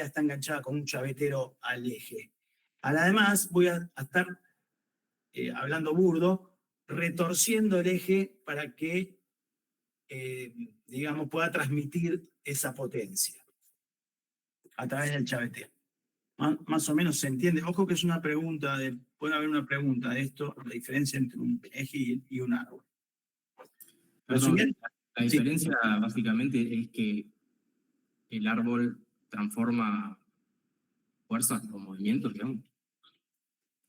está enganchada con un chavetero al eje. Además, voy a estar, hablando burdo, retorciendo el eje para que, digamos, pueda transmitir esa potencia a través del chavetero. Más o menos se entiende. Ojo que es una pregunta, puede haber una pregunta de esto, la diferencia entre un eje y un árbol. Perdón, la diferencia básicamente es que el árbol transforma fuerzas con movimientos, digamos.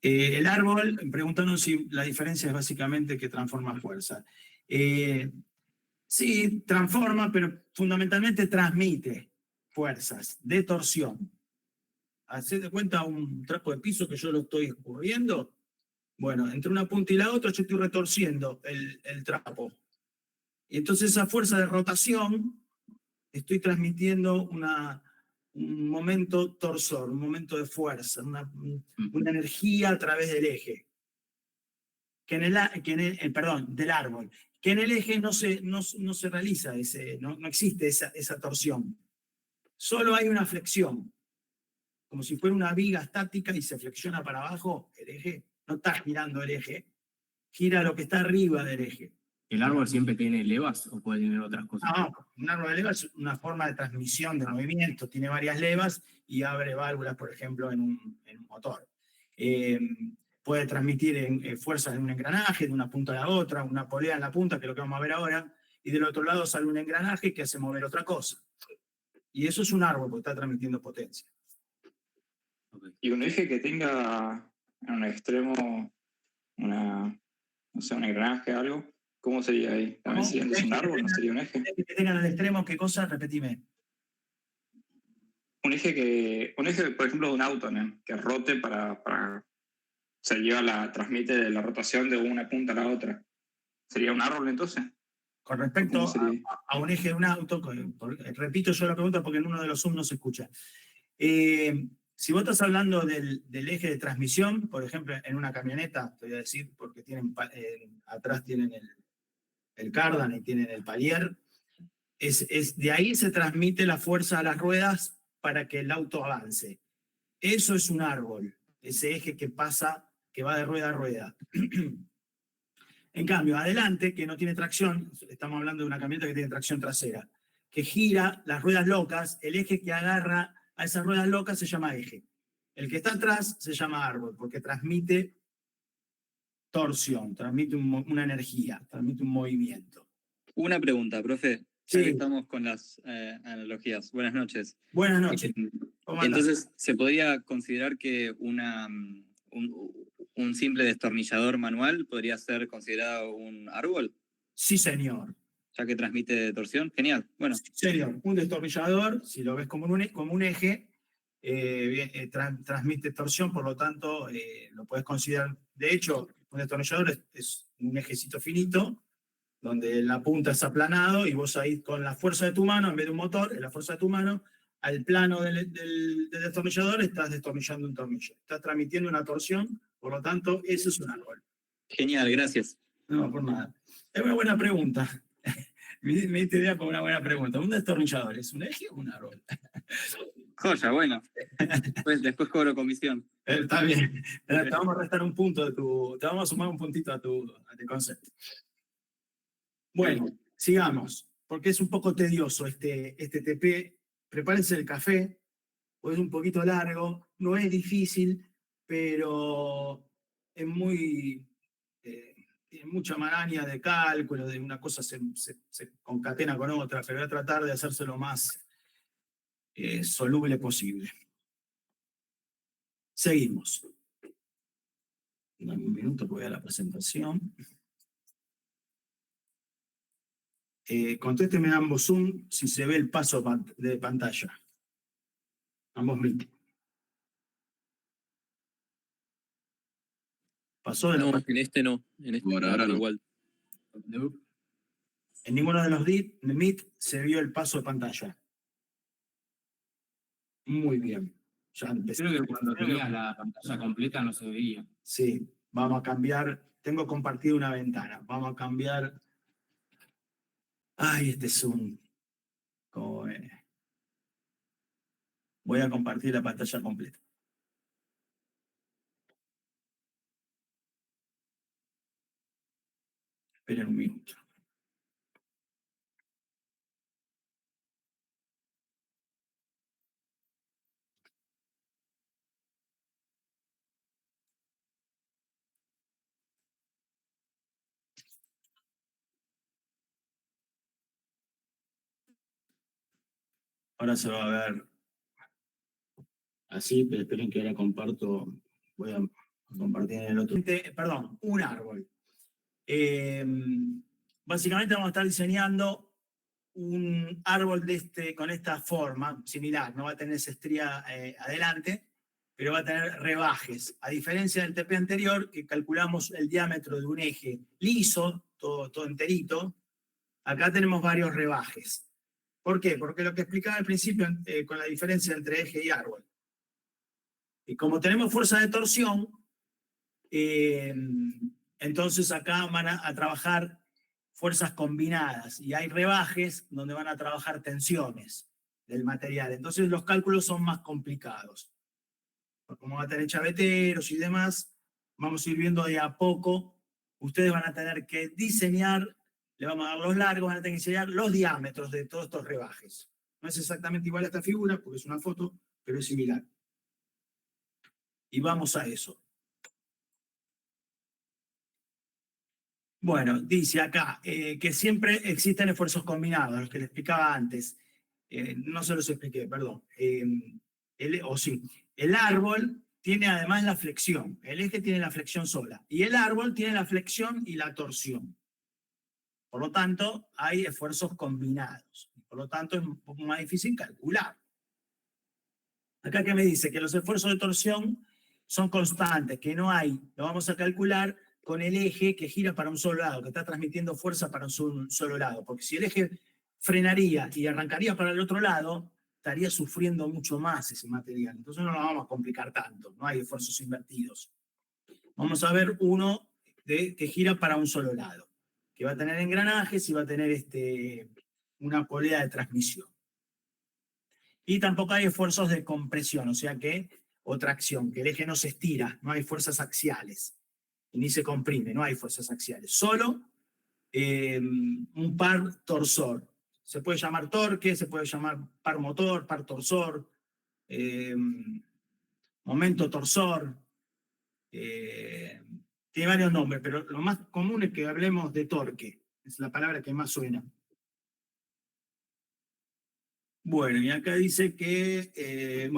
El árbol, preguntaron si la diferencia es básicamente que transforma fuerza. Sí, transforma, pero fundamentalmente transmite fuerzas de torsión. Haced de cuenta un trapo de piso que yo lo estoy escurriendo. Bueno, entre una punta y la otra yo estoy retorciendo el trapo. Y entonces esa fuerza de rotación, estoy transmitiendo un momento torsor, un momento de fuerza, una energía a través del eje. Del árbol. Que en el eje no se realiza no existe esa torsión. Solo hay una flexión. Como si fuera una viga estática y se flexiona para abajo, el eje no está girando el eje, gira lo que está arriba del eje. ¿El árbol siempre tiene levas o puede tener otras cosas? No, un árbol de levas es una forma de transmisión de movimiento, tiene varias levas y abre válvulas, por ejemplo, en un motor. Puede transmitir fuerzas de un engranaje, de una punta a la otra, una polea en la punta, que es lo que vamos a ver ahora, y del otro lado sale un engranaje que hace mover otra cosa. Y eso es un árbol, porque está transmitiendo potencia. Y un eje que tenga en un extremo no sé, un engranaje o algo, ¿cómo sería ahí? ¿También sería un árbol? ¿No sería un eje? Que tengan al extremo, ¿qué cosa? Repetime. Un eje, por ejemplo, de un auto, ¿no? Que rote transmite la rotación de una punta a la otra. ¿Sería un árbol entonces? Con respecto a un eje de un auto, repito yo la pregunta porque en uno de los Zoom no se escucha. Si vos estás hablando del eje de transmisión, por ejemplo, en una camioneta, te voy a decir, porque atrás tienen el cardan y tienen el palier, de ahí se transmite la fuerza a las ruedas para que el auto avance. Eso es un árbol, ese eje que va de rueda a rueda. En cambio, adelante, que no tiene tracción, estamos hablando de una camioneta que tiene tracción trasera, que gira las ruedas locas, el eje que agarra a esas ruedas locas se llama eje. El que está atrás se llama árbol, porque transmite torsión, transmite una energía, transmite un movimiento. Una pregunta, profe, ya que estamos con las analogías. Buenas noches. Buenas noches. Entonces, ¿se podría considerar que un simple destornillador manual podría ser considerado un árbol? Sí, señor. Ya que transmite torsión. Genial. Bueno. Sí, señor. Un destornillador, si lo ves como un eje, transmite torsión, por lo tanto, lo puedes considerar. De hecho, un destornillador es un ejecito finito, donde la punta es aplanado, y vos ahí con la fuerza de tu mano, en vez de un motor, la fuerza de tu mano, al plano del destornillador estás destornillando un tornillo. Estás transmitiendo una torsión, por lo tanto, eso es un árbol. Genial, gracias. No, por nada. Es una buena pregunta. Me diste idea por una buena pregunta. ¿Un destornillador es un eje o un árbol? Joya, bueno. Después cobro comisión. Está bien. Te vamos a restar un punto te vamos a sumar un puntito a tu concepto. Bueno, sigamos, porque es un poco tedioso este TP. Prepárense el café, o es un poquito largo, no es difícil, pero es tiene mucha maraña de cálculo, de una cosa se concatena con otra, pero voy a tratar de hacerse lo más soluble posible. Seguimos. Dame un minuto, voy a la presentación. Contésteme ambos Zoom si se ve el paso de pantalla. Ambos Meet. ¿Pasó de la pantalla? En este no. En este ahora no. Igual. En ninguno de los Meet se vio el paso de pantalla. Muy bien. Ya empecé. Creo que cuando tenías la pantalla completa no se veía. Sí, vamos a cambiar. Tengo compartido una ventana. Vamos a cambiar. Ay, este Zoom. ¿Cómo es? Voy a compartir la pantalla completa. Esperen un minuto. Ahora se va a ver así, pero esperen que ahora comparto. Voy a compartir en el otro. Perdón, un árbol. Básicamente vamos a estar diseñando un árbol con esta forma similar. No va a tener esa estría adelante, pero va a tener rebajes. A diferencia del TP anterior, que calculamos el diámetro de un eje liso, todo enterito, acá tenemos varios rebajes. ¿Por qué? Porque lo que explicaba al principio con la diferencia entre eje y árbol. Y como tenemos fuerza de torsión, entonces acá van a trabajar fuerzas combinadas y hay rebajes donde van a trabajar tensiones del material. Entonces los cálculos son más complicados. Como va a tener chaveteros y demás, vamos a ir viendo de a poco. Ustedes van a tener que diseñar, le vamos a dar los largos, van a tener que diseñar los diámetros de todos estos rebajes. No es exactamente igual a esta figura, porque es una foto, pero es similar. Y vamos a eso. Bueno, dice acá que siempre existen esfuerzos combinados, los que les explicaba antes. No se los expliqué, perdón. El árbol tiene además la flexión. El eje tiene la flexión sola. Y el árbol tiene la flexión y la torsión. Por lo tanto, hay esfuerzos combinados. Por lo tanto, es un poco más difícil calcular. Acá que me dice que los esfuerzos de torsión son constantes, que no hay, lo vamos a calcular con el eje que gira para un solo lado, que está transmitiendo fuerza para un solo lado. Porque si el eje frenaría y arrancaría para el otro lado, estaría sufriendo mucho más ese material. Entonces no lo vamos a complicar tanto, no hay esfuerzos invertidos. Vamos a ver uno que gira para un solo lado, que va a tener engranajes y va a tener una polea de transmisión. Y tampoco hay esfuerzos de compresión, o sea o tracción, que el eje no se estira, no hay fuerzas axiales, y ni se comprime, no hay fuerzas axiales. Solo un par torsor. Se puede llamar torque, se puede llamar par motor, par torsor, momento torsor. Tiene varios nombres, pero lo más común es que hablemos de torque. Es la palabra que más suena. Bueno, y acá dice que, que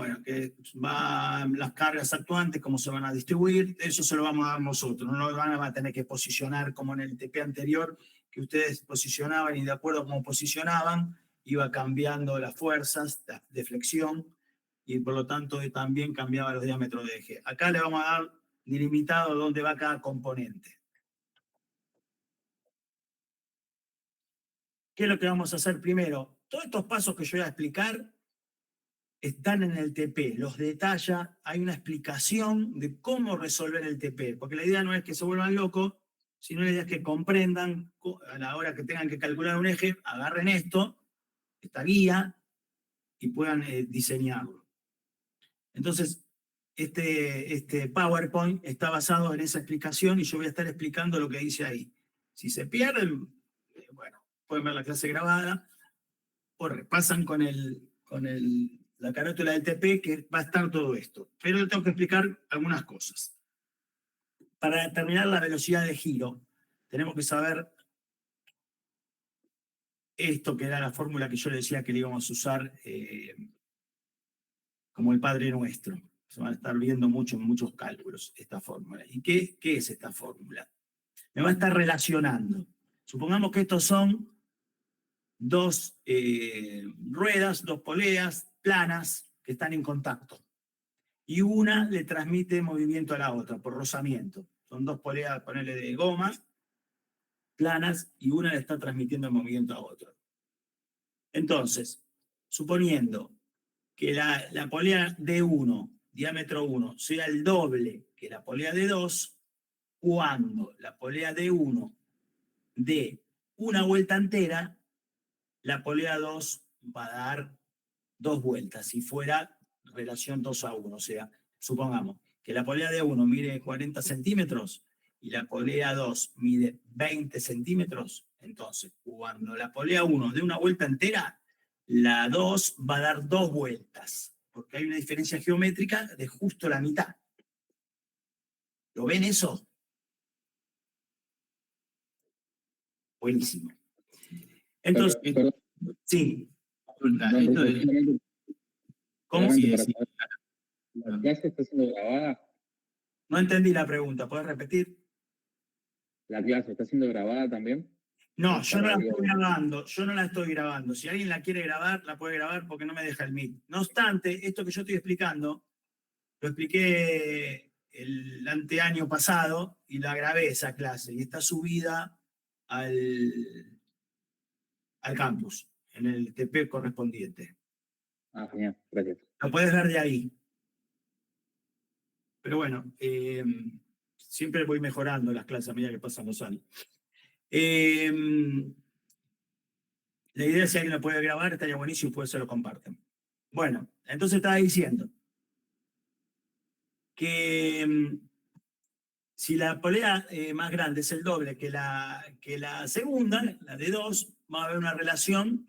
las cargas actuantes, cómo se van a distribuir, eso se lo vamos a dar nosotros. No lo van a tener que posicionar como en el TP anterior, que ustedes posicionaban y de acuerdo a cómo posicionaban, iba cambiando las fuerzas de flexión y por lo tanto también cambiaba los diámetros de eje. Acá le vamos a dar delimitado dónde va cada componente. ¿Qué es lo que vamos a hacer primero? Todos estos pasos que yo voy a explicar están en el TP, los detalla, hay una explicación de cómo resolver el TP, porque la idea no es que se vuelvan locos, sino la idea es que comprendan a la hora que tengan que calcular un eje, agarren esta guía, y puedan diseñarlo. Entonces, este PowerPoint está basado en esa explicación y yo voy a estar explicando lo que dice ahí. Si se pierden, pueden ver la clase grabada o repasan con la carátula del TP que va a estar todo esto. Pero le tengo que explicar algunas cosas. Para determinar la velocidad de giro, tenemos que saber esto que era la fórmula que yo le decía que le íbamos a usar como el Padre Nuestro. Se van a estar viendo muchos cálculos esta fórmula. ¿Y qué es esta fórmula? Me va a estar relacionando. Supongamos que estos son dos ruedas, dos poleas planas que están en contacto. Y una le transmite movimiento a la otra por rozamiento. Son dos poleas, ponerle de goma, planas, y una le está transmitiendo el movimiento a otra. Entonces, suponiendo que la polea D1, diámetro 1, sea el doble que la polea D2, cuando la polea D1 dé una vuelta entera, la polea 2 va a dar 2 vueltas. Si fuera relación 2:1. O sea, supongamos que la polea de 1 mide 40 centímetros y la polea 2 mide 20 centímetros. Entonces, cuando la polea 1 dé una vuelta entera, la 2 va a dar 2 vueltas, porque hay una diferencia geométrica de justo la mitad. ¿Lo ven eso? Buenísimo. Entonces, sí. Esto de- ¿Cómo? Sí, sí. ¿La clase está siendo grabada? No entendí la pregunta, ¿puedes repetir? ¿La clase está siendo grabada también? No, yo no la estoy grabando, yo no la estoy grabando. Si alguien la quiere grabar, la puede grabar porque no me deja el Meet. No obstante, esto que yo estoy explicando, lo expliqué el anteaño pasado y la grabé esa clase y está subida al campus, en el TP correspondiente. Ah, genial, gracias. Lo puedes ver de ahí. Pero bueno, siempre voy mejorando las clases a medida que pasan los años. La idea es si alguien lo puede grabar, estaría buenísimo y después se lo comparten. Bueno, entonces estaba diciendo que si la polea más grande es el doble que la segunda, la de 2, va a haber una relación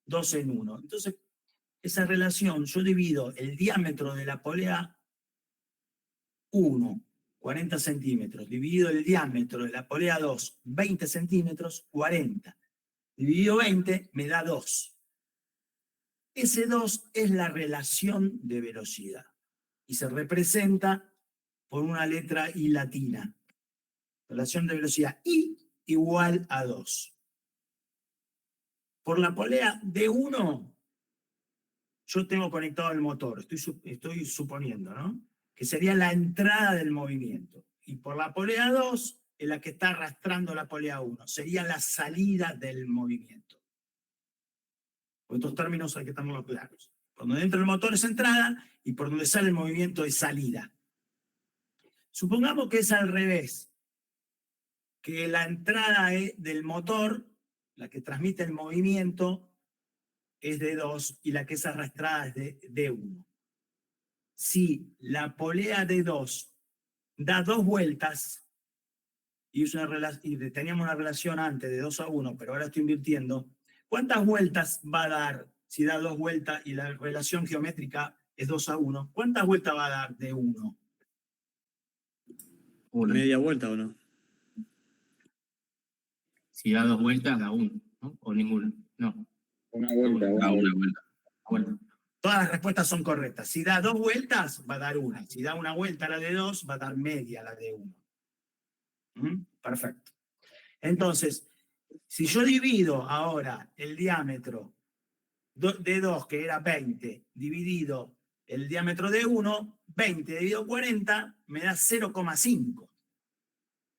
2 en 1. Entonces, esa relación, yo divido el diámetro de la polea 1, 40 centímetros, dividido el diámetro de la polea 2, 20 centímetros, 40. Dividido 20 me da 2. Ese 2 es la relación de velocidad y se representa por una letra I latina. Relación de velocidad I igual a 2. Por la polea D1, yo tengo conectado el motor, estoy suponiendo, ¿no? Que sería la entrada del movimiento. Y por la polea 2 es la que está arrastrando la polea 1, sería la salida del movimiento. Por estos términos hay que tenerlos claros. Por donde entra el motor es entrada y por donde sale el movimiento es salida. Supongamos que es al revés, que la entrada del motor, la que transmite el movimiento, es de 2 y la que es arrastrada es de 1. Si la polea de 2 da 2 vueltas, y teníamos una relación antes de 2:1, pero ahora estoy invirtiendo, ¿cuántas vueltas va a dar si da 2 vueltas y la relación geométrica es 2:1? ¿Cuántas vueltas va a dar de 1? ¿Media vuelta o no? Si da 2 vueltas, da 1, ¿no? O ninguna. No. Una vuelta, Da una vuelta. Todas las respuestas son correctas. Si da 2 vueltas, va a dar 1. Si da una vuelta a la de 2, va a dar media a la de 1. Perfecto. Entonces, si yo divido ahora el diámetro de 2, que era 20, dividido el diámetro de 1, 20 dividido 40, me da 0,5.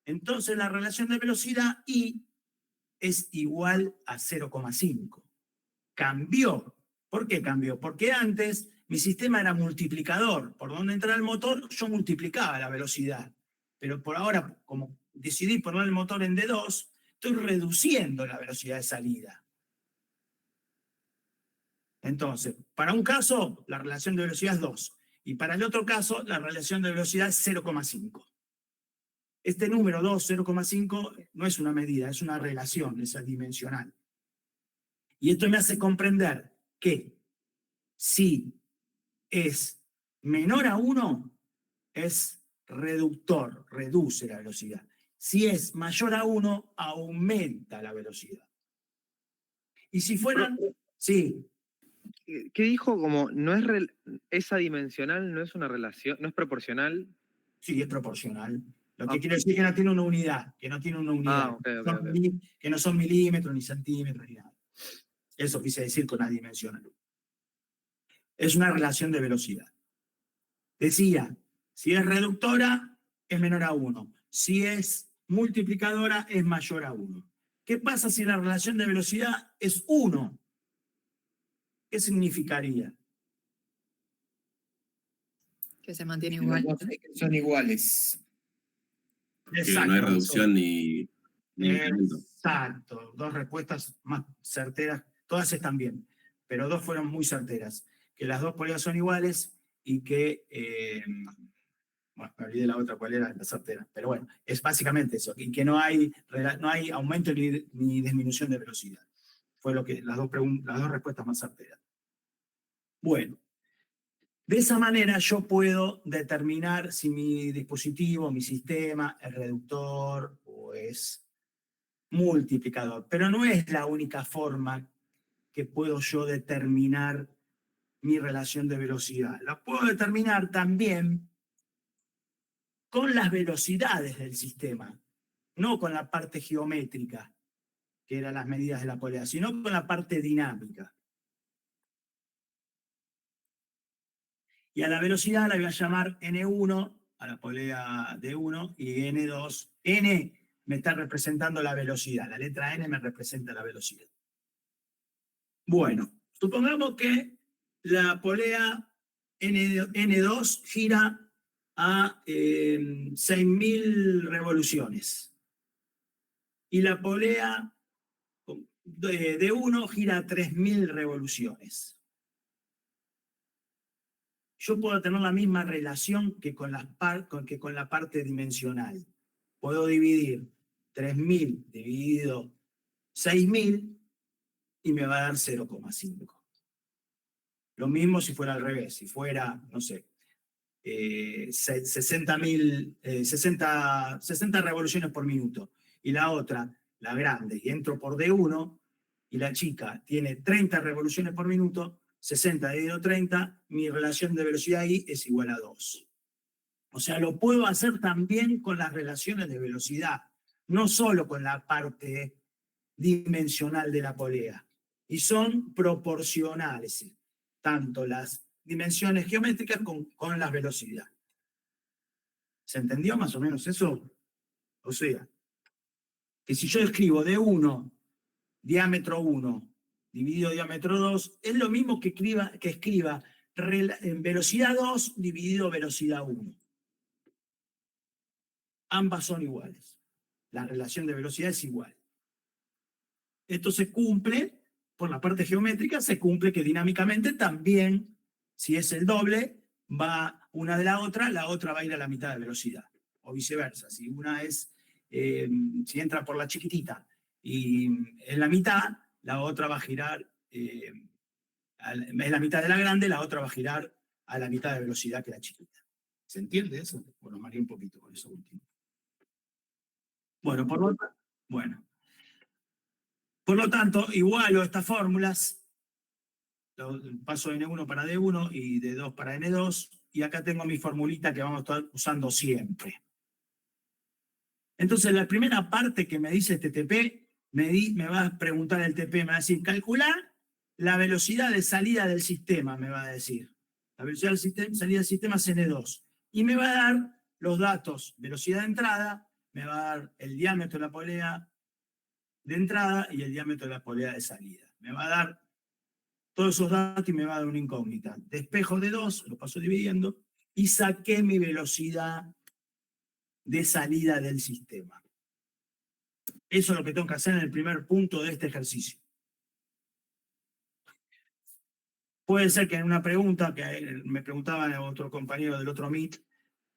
Entonces la relación de velocidad I es igual a 0,5. Cambió. ¿Por qué cambió? Porque antes mi sistema era multiplicador. Por donde entraba el motor, yo multiplicaba la velocidad. Pero por ahora, como decidí poner el motor en D2, estoy reduciendo la velocidad de salida. Entonces, para un caso, la relación de velocidad es 2. Y para el otro caso, la relación de velocidad es 0,5. Este número 2, 0,5, no es una medida, es una relación, es adimensional. Y esto me hace comprender que si es menor a 1, es reductor, reduce la velocidad. Si es mayor a 1, aumenta la velocidad. Y si fueran... Sí. ¿Qué dijo? Como no es adimensional, no es una relación, no es proporcional. Sí, es proporcional. Lo que quiere decir que no tiene una unidad, que no tiene una unidad. Okay. Que no son milímetros, ni centímetros, ni nada. Eso quise decir con adimensional. Es una relación de velocidad. Decía, si es reductora, es menor a 1. Si es multiplicadora, es mayor a 1. ¿Qué pasa si la relación de velocidad es 1? ¿Qué significaría? Que se mantiene igual. Son iguales. Exacto. Que no hay reducción ni incremento. Exacto. Dos respuestas más certeras. Todas están bien, pero dos fueron muy certeras. Que las dos poleas son iguales y que, bueno, me olvidé la otra, cuál era la sartera, pero bueno, es básicamente eso, y que no hay aumento ni disminución de velocidad. Fue lo que, las dos respuestas más certeras. Bueno, de esa manera yo puedo determinar si mi dispositivo, mi sistema, es reductor o es multiplicador, pero no es la única forma que puedo yo determinar mi relación de velocidad. La puedo determinar también con las velocidades del sistema, no con la parte geométrica, que eran las medidas de la polea, sino con la parte dinámica. Y a la velocidad la voy a llamar N1, a la polea D1, y N2. N me está representando la velocidad, la letra N me representa la velocidad. Bueno, supongamos que la polea N2 gira a 6.000 revoluciones. Y la polea D1 gira a 3.000 revoluciones. Yo puedo tener la misma relación que con la parte dimensional. Puedo dividir 3.000 dividido 6.000 y me va a dar 0,5. Lo mismo si fuera al revés, si fuera, no sé, 60 revoluciones por minuto, y la otra, la grande, y entro por D1, y la chica tiene 30 revoluciones por minuto, 60 dividido 30, mi relación de velocidad ahí es igual a 2. O sea, lo puedo hacer también con las relaciones de velocidad, no solo con la parte dimensional de la polea. Y son proporcionales, tanto las dimensiones geométricas con las velocidades. ¿Se entendió más o menos eso? O sea, que si yo escribo D1, diámetro 1, dividido diámetro 2, es lo mismo que escriba en velocidad 2 dividido velocidad 1. Ambas son iguales. La relación de velocidad es igual. Esto se cumple, por la parte geométrica, se cumple que dinámicamente también, si es el doble, va una de la otra va a ir a la mitad de velocidad. O viceversa. Si una es, si entra por la chiquitita y en la mitad, la otra va a girar, en la mitad de la grande, la otra va a girar a la mitad de velocidad que la chiquita. ¿Se entiende eso? Bueno, mareé un poquito con eso último. Bueno, por lo tanto, igualo estas fórmulas, paso de N1 para D1 y D2 para N2, y acá tengo mi formulita que vamos a estar usando siempre. Entonces, la primera parte que me dice este TP, me va a preguntar el TP, me va a decir, calcular la velocidad de salida del sistema, me va a decir. La velocidad de salida del sistema es N2. Y me va a dar los datos, velocidad de entrada, me va a dar el diámetro de la polea de entrada y el diámetro de la polea de salida. Me va a dar todos esos datos y me va a dar una incógnita. Despejo de 2, lo paso dividiendo, y saqué mi velocidad de salida del sistema. Eso es lo que tengo que hacer en el primer punto de este ejercicio. Puede ser que en una pregunta, que me preguntaba otro compañero del otro Meet,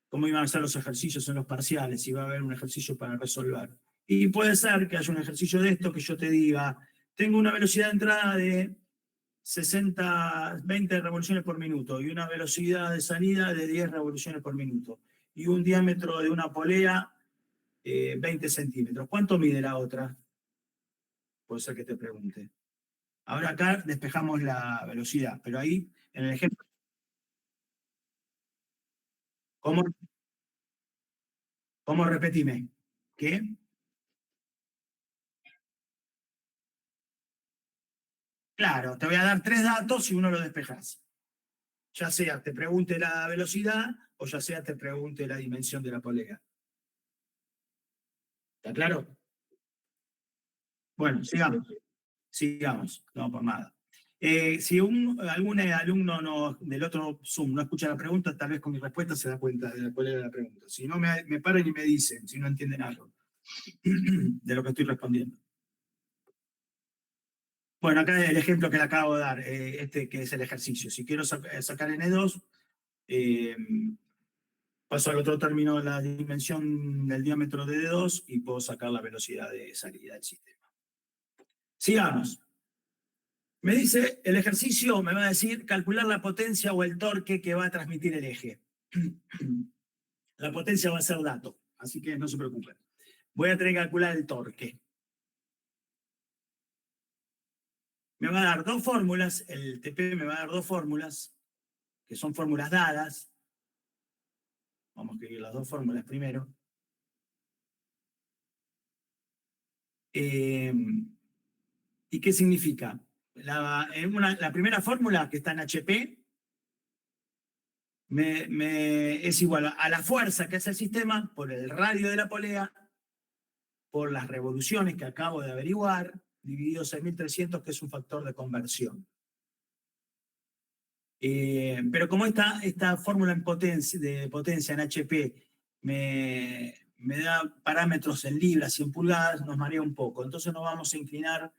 cómo iban a ser los ejercicios en los parciales, si iba a haber un ejercicio para resolver. Y puede ser que haya un ejercicio de esto que yo te diga, tengo una velocidad de entrada de 20 revoluciones por minuto y una velocidad de salida de 10 revoluciones por minuto y un diámetro de una polea 20 centímetros. ¿Cuánto mide la otra? Puede ser que te pregunte. Ahora acá despejamos la velocidad, pero ahí en el ejemplo... ¿Cómo repetime? ¿Qué? Claro, te voy a dar 3 datos y uno lo despejas. Ya sea te pregunte la velocidad o ya sea te pregunte la dimensión de la polea. ¿Está claro? Bueno, sigamos, no por nada. Si algún alumno del otro Zoom no escucha la pregunta, tal vez con mi respuesta se da cuenta de cuál era la pregunta. Si no, me paran y me dicen, si no entienden algo de lo que estoy respondiendo. Bueno, acá el ejemplo que le acabo de dar, que es el ejercicio. Si quiero sacar N2, Paso al otro término, la dimensión del diámetro de D2 y puedo sacar la velocidad de salida del sistema. Sigamos. Me dice, el ejercicio me va a decir calcular la potencia o el torque que va a transmitir el eje. La potencia va a ser dato, así que no se preocupen. Voy a tener que calcular el torque. Me va a dar dos fórmulas, el TP me va a dar dos fórmulas, que son fórmulas dadas. Vamos a escribir las dos fórmulas primero. ¿Y qué significa? La primera fórmula, que está en HP, es igual a la fuerza que hace el sistema por el radio de la polea, por las revoluciones que acabo de averiguar, dividido 6.300, que es un factor de conversión. Pero como esta fórmula de potencia en HP me da parámetros en libras y en pulgadas, nos marea un poco. Entonces nos vamos a inclinar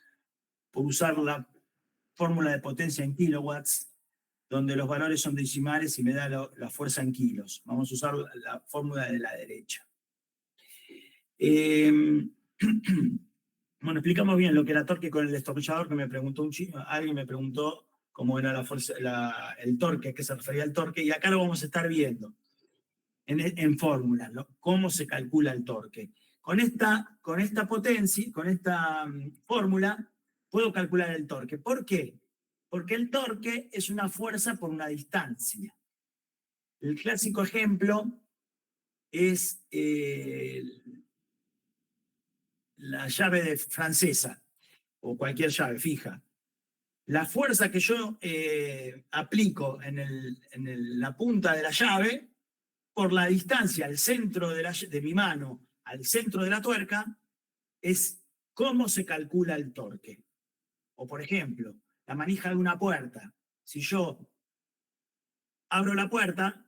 por usar la fórmula de potencia en kilowatts, donde los valores son decimales y me da la fuerza en kilos. Vamos a usar la fórmula de la derecha. Bueno, explicamos bien lo que era torque con el destornillador, que me preguntó alguien me preguntó cómo era la fuerza, el torque, a qué se refería el torque, y acá lo vamos a estar viendo en fórmulas, ¿no? Cómo se calcula el torque. Con esta potencia, con esta fórmula, puedo calcular el torque. ¿Por qué? Porque el torque es una fuerza por una distancia. El clásico ejemplo es la llave francesa, o cualquier llave fija. La fuerza que yo aplico en la punta de la llave, por la distancia al centro de mi mano, al centro de la tuerca, es cómo se calcula el torque. O por ejemplo, la manija de una puerta. Si yo abro la puerta,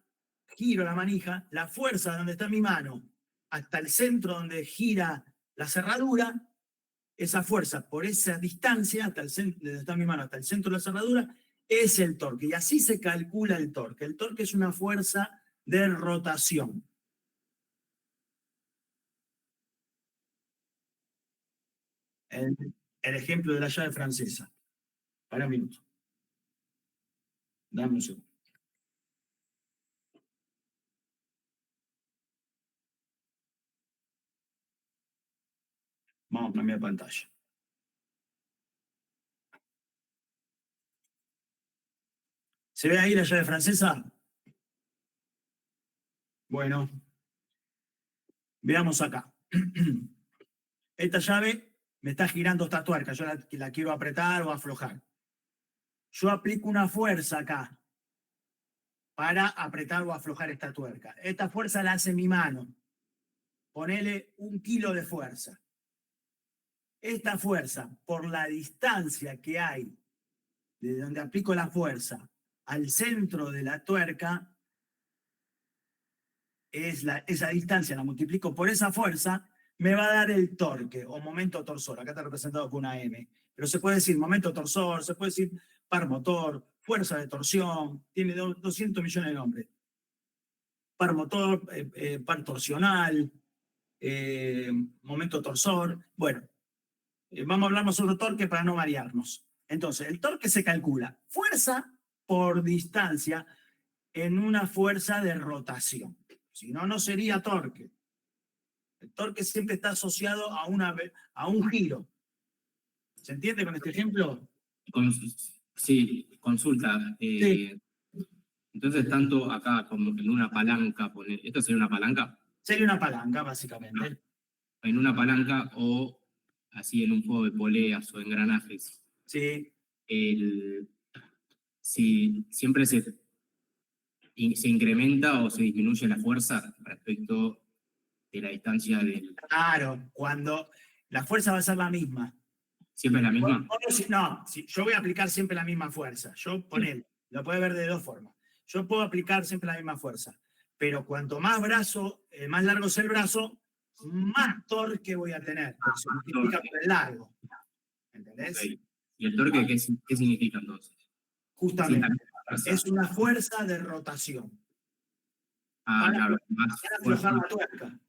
giro la manija, la fuerza de donde está mi mano hasta el centro donde gira la cerradura, esa fuerza por esa distancia, hasta el centro, donde está mi mano hasta el centro de la cerradura, es el torque. Y así se calcula el torque. El torque es una fuerza de rotación. El ejemplo de la llave francesa. Para un minuto. Dame un segundo. Vamos a cambiar pantalla. ¿Se ve ahí la llave francesa? Bueno, veamos acá. Esta llave me está girando esta tuerca, yo la quiero apretar o aflojar. Yo aplico una fuerza acá para apretar o aflojar esta tuerca. Esta fuerza la hace mi mano. Ponele 1 kilo de fuerza. Esta fuerza, por la distancia que hay de donde aplico la fuerza al centro de la tuerca, esa distancia la multiplico por esa fuerza, me va a dar el torque o momento torsor. Acá está representado con una M. Pero se puede decir momento torsor, se puede decir par motor, fuerza de torsión, tiene 200 millones de nombres. Par motor, par torsional, momento torsor. Bueno, vamos a hablar nosotros de torque para no marearnos. Entonces, el torque se calcula fuerza por distancia en una fuerza de rotación. Si no, no sería torque. El torque siempre está asociado a un giro. ¿Se entiende con este ejemplo? Sí, consulta. Sí. Entonces, tanto acá como en una palanca, ¿esto sería una palanca? Sería una palanca, básicamente. En una palanca o así en un juego de poleas o engranajes. Sí. Si siempre se incrementa o se disminuye la fuerza respecto de la distancia del... Claro, cuando la fuerza va a ser la misma. ¿Siempre es la misma? No, yo voy a aplicar siempre la misma fuerza. Yo ponele, lo puede ver de dos formas. Yo puedo aplicar siempre la misma fuerza, pero cuanto más más largo es el brazo, más torque voy a tener, porque se multiplica por el largo. ¿Entendés? Okay. ¿Y el torque qué significa entonces? Justamente, es una fuerza de rotación. Ah, Para- claro, más para fuerza. aflojar la tuerca.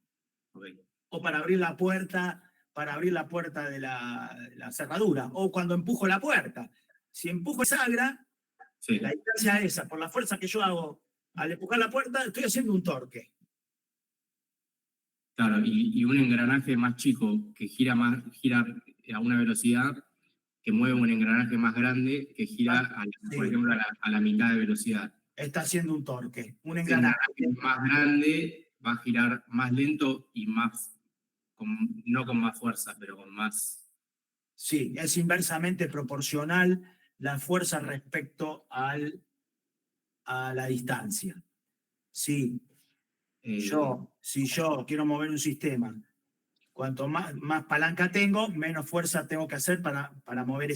Ok. O para abrir la puerta, de la cerradura, o cuando empujo la puerta. Si empujo bisagra, Sí, la distancia esa, por la fuerza que yo hago al empujar la puerta, estoy haciendo un torque. claro, y un engranaje más chico que gira a una velocidad que mueve un engranaje más grande que gira, por ejemplo, a la mitad de velocidad. Está haciendo un torque, un Ese engranaje. engranaje más grande va a girar más lento y más, no con más fuerza, pero con más. Sí, es inversamente proporcional la fuerza respecto a la distancia. Sí, si yo quiero mover un sistema, cuanto más palanca tengo, menos fuerza tengo que hacer para mover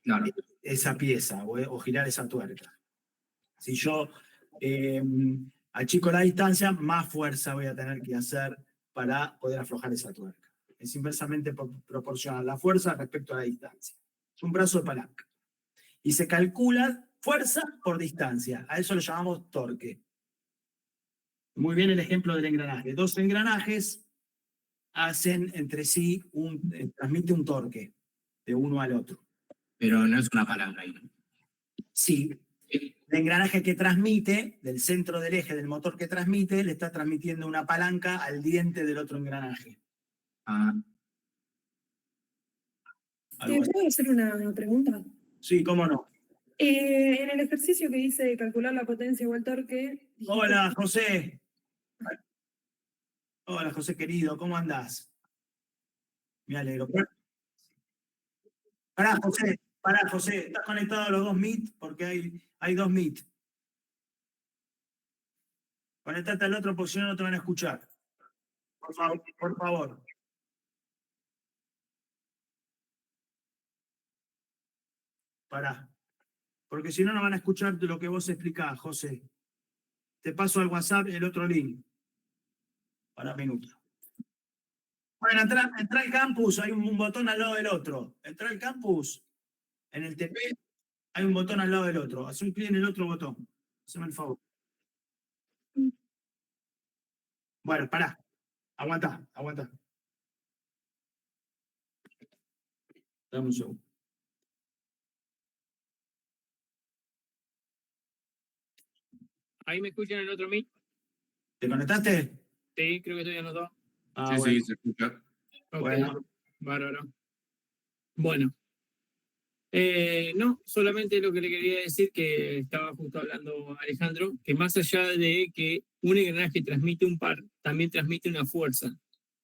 Claro, esa pieza o girar esa tuerca. Si yo achico la distancia, más fuerza voy a tener que hacer para poder aflojar esa tuerca. Es inversamente proporcional la fuerza respecto a la distancia. Es un brazo de palanca. Y se calcula fuerza por distancia. A eso lo llamamos torque. Muy bien el ejemplo del engranaje. Dos engranajes hacen entre sí, transmite un torque de uno al otro. pero no es una palanca ahí. Sí, el engranaje que transmite, del centro del eje del motor que transmite, le está transmitiendo una palanca al diente del otro engranaje. Ah, Algo así. ¿Puedo hacer una pregunta? Sí, cómo no. En el ejercicio que dice calcular la potencia o el torque. dijiste- Hola, José. Hola, José querido, ¿cómo andás? Me alegro. Pará, José, ¿estás conectado a los dos Meet? Porque hay dos Meet. Conectate al otro porque si no, no te van a escuchar. Por favor, por favor. Pará. Porque si no, no van a escuchar lo que vos explicás, José. Te paso al WhatsApp el otro link. Para un minuto. Bueno, entra al campus, hay un botón al lado del otro. Entra al campus, en el TP, hay un botón al lado del otro. Haz un clic en el otro botón. Haceme el favor. Bueno, pará. Aguantá. Dame un segundo. ¿Ahí me escuchan en el otro mic? ¿Te conectaste? Sí, creo que estoy anotado. Ah, Sí, bueno. sí, se escucha. Ok, Bueno. bárbaro. Bueno. No, solamente lo que le quería decir, que estaba justo hablando Alejandro, que más allá de que un engranaje transmite un par, también transmite una fuerza,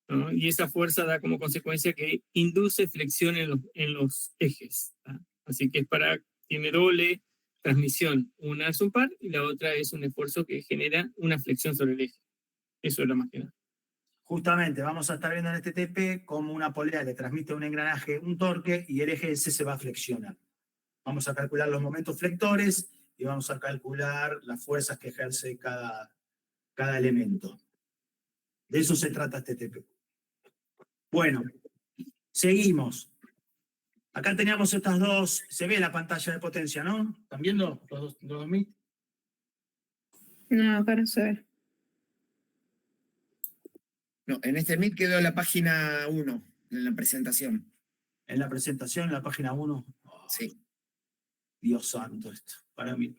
¿no? Y esa fuerza da como consecuencia que induce flexión en los ejes, ¿tá? Así que tiene doble transmisión. Una es un par y la otra es un esfuerzo que genera una flexión sobre el eje. Eso es lo más que nada. Justamente, vamos a estar viendo en este TP cómo una polea le transmite a un engranaje un torque y el eje ese se va a flexionar. Vamos a calcular los momentos flectores y vamos a calcular las fuerzas que ejerce cada elemento. De eso se trata este TP. Bueno, seguimos. Acá teníamos estas dos, se ve la pantalla de potencia, ¿no? ¿Están viendo los dos Meet? No, acá no se ve. No, en este Meet quedó la página 1, en la presentación. En la presentación, en la página 1. Sí. Dios santo esto, para mí.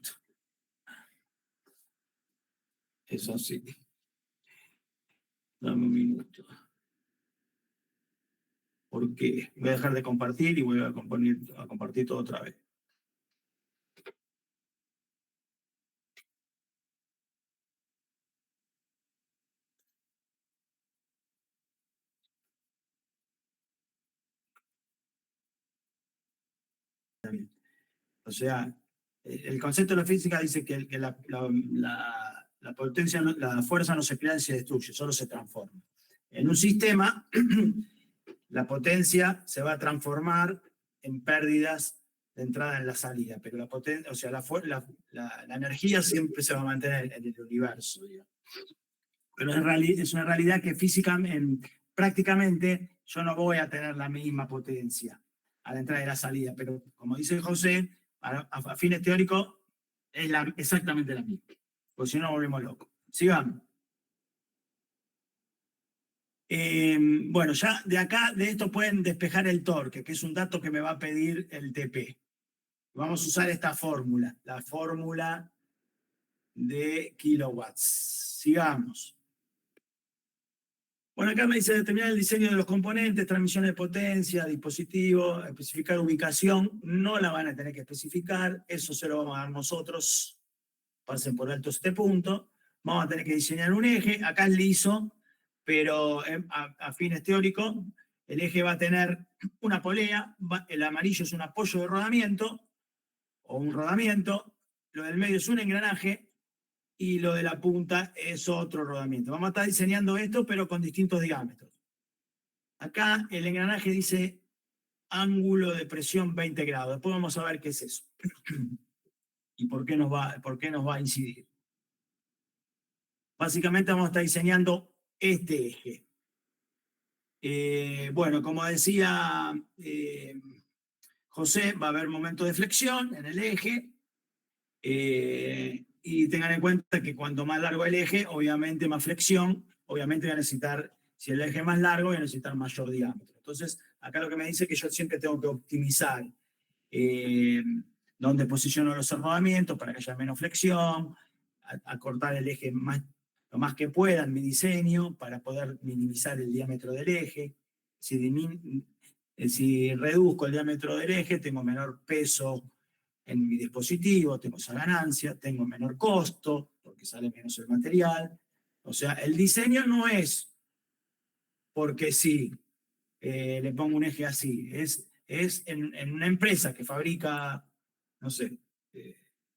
Eso sí. Dame un minuto. Porque voy a dejar de compartir y voy a compartir todo otra vez. O sea, el concepto de la física dice que la potencia, la fuerza no se crea y se destruye, solo se transforma. En un sistema, la potencia se va a transformar en pérdidas de entrada en la salida, pero la potencia, o sea, la energía siempre se va a mantener en el universo, digamos. Pero es una realidad que físicamente, prácticamente, yo no voy a tener la misma potencia a la entrada y la salida, pero como dice José, a fines teóricos es exactamente la misma, porque si no nos volvemos locos. Sigamos. Bueno, ya de acá, de esto pueden despejar el torque, que es un dato que me va a pedir el TP. Vamos a usar esta fórmula, la fórmula de kilowatts. Sigamos. Bueno, acá me dice determinar el diseño de los componentes, transmisión de potencia, dispositivo, especificar ubicación. No la van a tener que especificar, eso se lo vamos a dar nosotros. Pasen por alto este punto. Vamos a tener que diseñar un eje. Acá es liso, pero a fines teóricos, el eje va a tener una polea, el amarillo es un apoyo de rodamiento, o un rodamiento, lo del medio es un engranaje, y lo de la punta es otro rodamiento. Vamos a estar diseñando esto, pero con distintos diámetros. Acá el engranaje dice ángulo de presión 20 grados. Después vamos a ver qué es eso. Y por qué nos va a incidir. Básicamente vamos a estar diseñando este eje. Bueno, como decía José, va a haber momento de flexión en el eje. Y tengan en cuenta que cuanto más largo el eje, obviamente más flexión, obviamente voy a necesitar, si el eje es más largo, voy a necesitar mayor diámetro. Entonces, acá lo que me dice es que yo siempre tengo que optimizar dónde posiciono los rodamientos para que haya menos flexión, acortar el eje lo más que pueda en mi diseño para poder minimizar el diámetro del eje. Si reduzco el diámetro del eje, tengo menor peso en mi dispositivo, tengo esa ganancia, tengo menor costo, porque sale menos el material. O sea, el diseño no es porque sí, le pongo un eje así, es en una empresa que fabrica, no sé,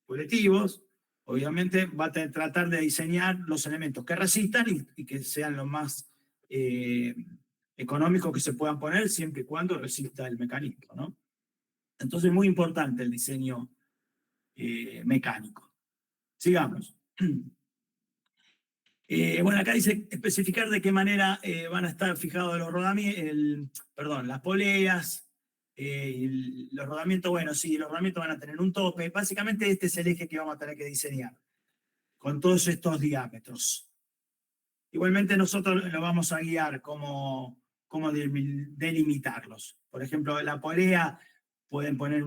colectivos, obviamente va a tratar de diseñar los elementos que resistan y que sean lo más económicos que se puedan poner, siempre y cuando resista el mecanismo, ¿no? Entonces es muy importante el diseño mecánico. Sigamos. Bueno, acá dice especificar de qué manera van a estar fijados los rodamientos, las poleas, los rodamientos. Bueno, sí, los rodamientos van a tener un tope. Básicamente este es el eje que vamos a tener que diseñar, con todos estos diámetros. Igualmente nosotros lo vamos a guiar cómo delimitarlos. Por ejemplo, la polea pueden poner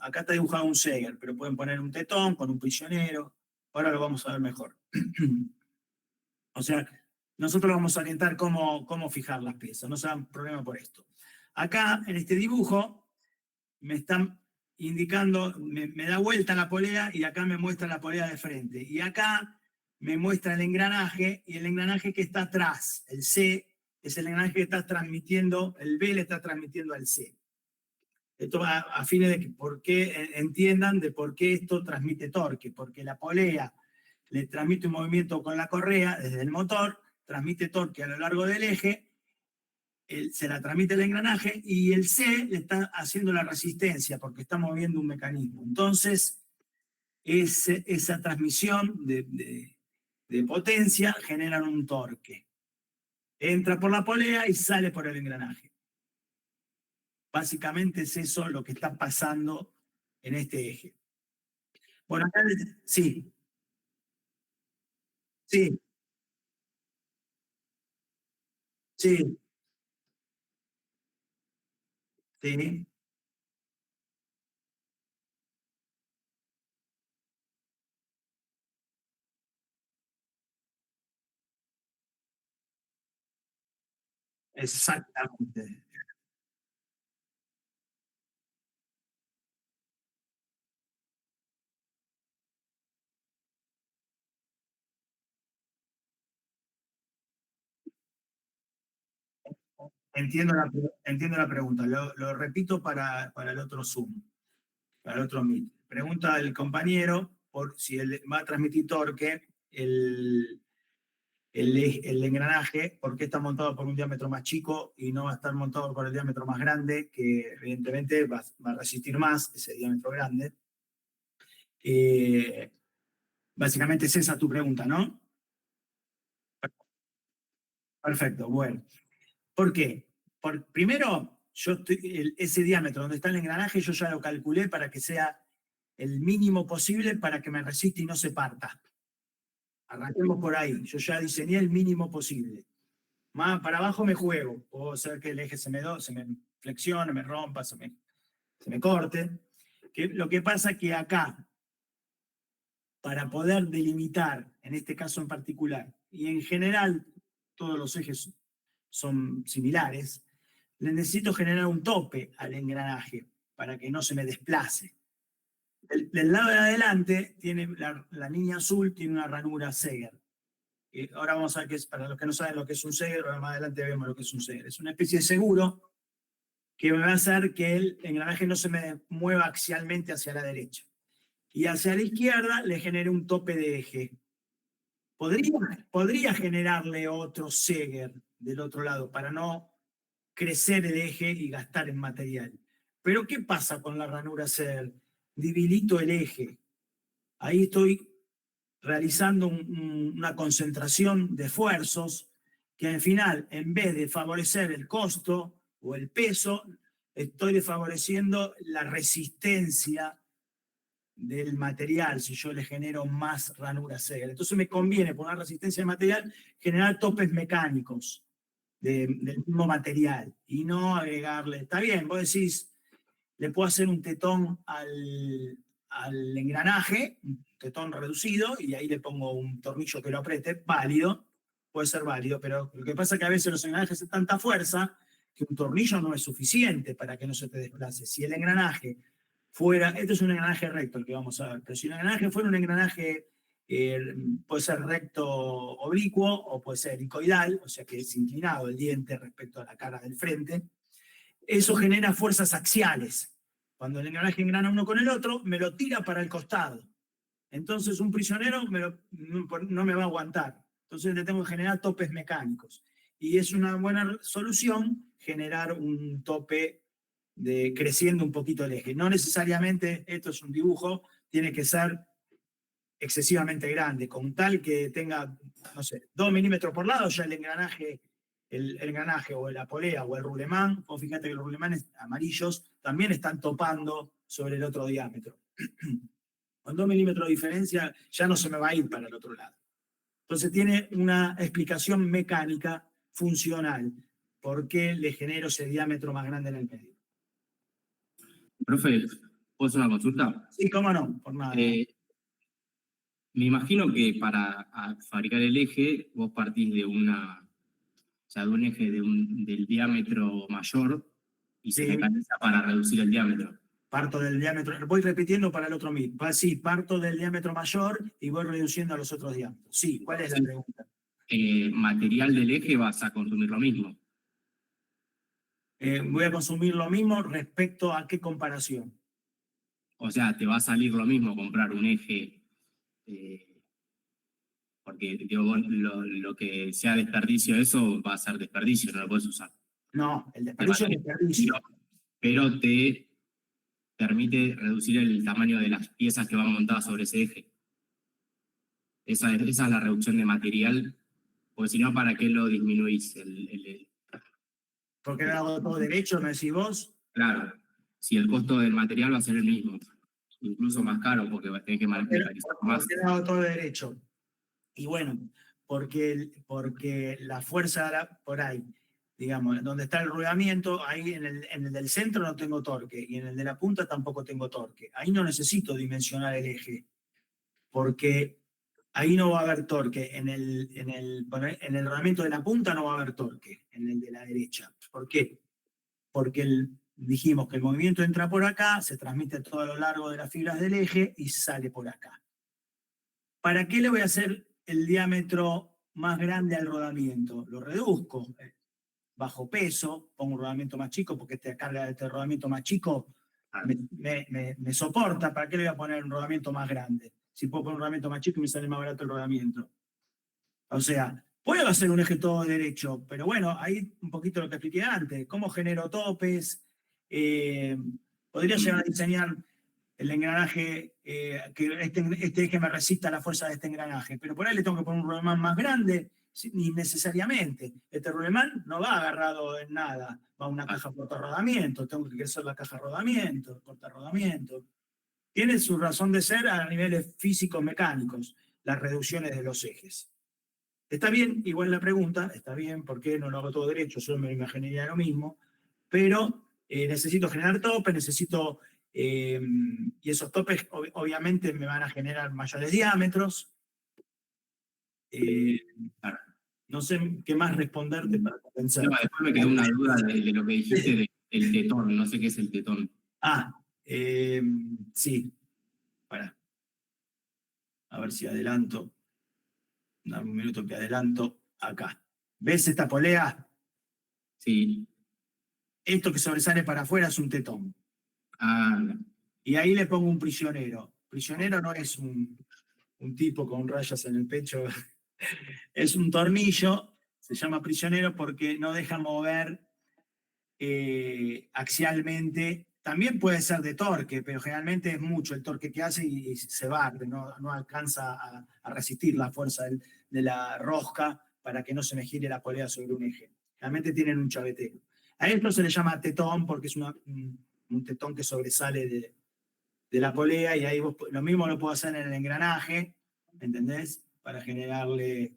acá está dibujado un Seger, pero pueden poner un tetón con un prisionero. Ahora lo vamos a ver mejor. O sea, nosotros vamos a orientar cómo fijar las piezas, no se dan problema por esto. Acá, en este dibujo, me están indicando, me da vuelta la polea y acá me muestra la polea de frente. Y acá me muestra el engranaje y el engranaje que está atrás. El C es el engranaje que está transmitiendo, el B le está transmitiendo al C. Esto va a fines de que entiendan de por qué esto transmite torque, porque la polea le transmite un movimiento con la correa desde el motor, transmite torque a lo largo del eje, se la transmite el engranaje y el C le está haciendo la resistencia porque está moviendo un mecanismo. Entonces, esa transmisión de potencia genera un torque. Entra por la polea y sale por el engranaje. Básicamente es eso lo que está pasando en este eje. Bueno, acá sí. Sí. Sí. Sí. Exactamente. Entiendo la pregunta. Lo repito para el otro Zoom, para el otro Meet. Pregunta el compañero por si él va a transmitir torque el engranaje, por qué está montado por un diámetro más chico y no va a estar montado por el diámetro más grande, que evidentemente va a resistir más ese diámetro grande. Básicamente es esa tu pregunta, ¿no? Perfecto, bueno. ¿Por qué? Primero, ese diámetro donde está el engranaje yo ya lo calculé para que sea el mínimo posible para que me resista y no se parta. Arranquemos por ahí. Yo ya diseñé el mínimo posible. Más para abajo me juego. Puedo hacer que el eje se me flexione, me rompa, se me corte. Lo que pasa es que acá, para poder delimitar, en este caso en particular, y en general todos los ejes son similares, le necesito generar un tope al engranaje para que no se me desplace. Del lado de adelante, tiene la línea azul tiene una ranura Seger. Ahora vamos a ver qué es, para los que no saben lo que es un Seger, ahora más adelante vemos lo que es un Seger. Es una especie de seguro que me va a hacer que el engranaje no se me mueva axialmente hacia la derecha. Y hacia la izquierda le genere un tope de eje. Podría generarle otro Seger del otro lado para no crecer el eje y gastar en material. Pero ¿qué pasa con la ranura Seger? Debilito el eje. Ahí estoy realizando una concentración de esfuerzos que al final, en vez de favorecer el costo o el peso, estoy desfavoreciendo la resistencia del material si yo le genero más ranura Seger. Entonces me conviene, por una resistencia del material, generar topes mecánicos del mismo material y no agregarle. Está bien, vos decís, le puedo hacer un tetón al engranaje, un tetón reducido, y ahí le pongo un tornillo que lo apriete, válido, puede ser válido, pero lo que pasa es que a veces los engranajes hacen tanta fuerza que un tornillo no es suficiente para que no se te desplace. Si el engranaje fuera, esto es un engranaje recto el que vamos a ver, pero si el engranaje fuera un engranaje, puede ser recto oblicuo o puede ser helicoidal, o sea que es inclinado el diente respecto a la cara del frente, eso genera fuerzas axiales. Cuando el engranaje engrana uno con el otro, me lo tira para el costado. Entonces un prisionero no me va a aguantar. Entonces le tengo que generar topes mecánicos. Y es una buena solución generar un tope creciendo un poquito el eje. No necesariamente, esto es un dibujo, tiene que ser excesivamente grande, con tal que tenga, no sé, 2 milímetros por lado, ya el engranaje o la polea o el rulemán, vos fíjate que los rulemanes amarillos también están topando sobre el otro diámetro. Con 2 milímetros de diferencia ya no se me va a ir para el otro lado. Entonces tiene una explicación mecánica funcional, por qué le genero ese diámetro más grande en el medio. Profe, ¿puedo hacer una consulta? Sí, cómo no, por nada. Me imagino que para fabricar el eje vos partís de un eje del diámetro mayor y se mecaniza para reducir el diámetro. Parto del diámetro, voy repitiendo para el otro mismo. Sí, parto del diámetro mayor y voy reduciendo a los otros diámetros. Sí, ¿cuál es la pregunta? Material del eje vas a consumir lo mismo. Voy a consumir lo mismo respecto a qué comparación. O sea, te va a salir lo mismo comprar un eje, porque digo, lo que sea desperdicio, eso va a ser desperdicio, no lo puedes usar. No, el desperdicio es desperdicio. Pero te permite reducir el tamaño de las piezas que van montadas sobre ese eje. Esa es la reducción de material, porque si no, ¿para qué lo disminuís? ¿Por qué lo hago todo derecho, me decís vos? Claro, si el costo del material va a ser el mismo, incluso más caro, porque va a tener que manejar más. ¿Por qué lo hago todo derecho? Y bueno, porque la fuerza por ahí, digamos, donde está el rodamiento, ahí en el del centro no tengo torque, y en el de la punta tampoco tengo torque. Ahí no necesito dimensionar el eje, porque ahí no va a haber torque. En el rodamiento de la punta no va a haber torque, en el de la derecha. ¿Por qué? Porque dijimos que el movimiento entra por acá, se transmite todo a lo largo de las fibras del eje y sale por acá. ¿Para qué le voy a hacer el diámetro más grande al rodamiento? Lo reduzco, bajo peso, pongo un rodamiento más chico porque esta carga de este rodamiento más chico me soporta. ¿Para qué le voy a poner un rodamiento más grande? Si puedo poner un rodamiento más chico y me sale más barato el rodamiento. O sea, puedo hacer un eje todo derecho, pero bueno, ahí un poquito lo que expliqué antes. ¿Cómo genero topes? Podría llegar a diseñar el engranaje, que este eje me resista la fuerza de este engranaje, pero por ahí le tengo que poner un rulemán más grande, ni necesariamente. Este rulemán no va agarrado en nada, va a una caja portarrodamiento, tengo que crecer la caja rodamiento, portarrodamiento. Tiene su razón de ser a niveles físicos mecánicos. las reducciones de los ejes. Está bien, igual la pregunta, está bien, ¿por qué no lo hago todo derecho? Yo me imaginaría lo mismo, pero necesito generar topes, necesito, y esos topes obviamente me van a generar mayores diámetros. No sé qué más responderte para convencer. No, después me quedó una duda de lo que dijiste del tetón, no sé qué es el tetón. Sí, para. A ver si adelanto. Dame un minuto que adelanto acá. ¿Ves esta polea? Sí. Esto que sobresale para afuera es un tetón. Ah, Y ahí le pongo un prisionero. Prisionero no es un tipo con rayas en el pecho, es un tornillo, se llama prisionero porque no deja mover axialmente. También puede ser de torque, pero generalmente es mucho el torque que hace y se va, no alcanza a resistir la fuerza de la rosca para que no se me gire la polea sobre un eje. Realmente tienen un chavetero. A esto se le llama tetón porque es un tetón que sobresale de la polea y ahí lo mismo lo puedo hacer en el engranaje, ¿entendés? Para generarle,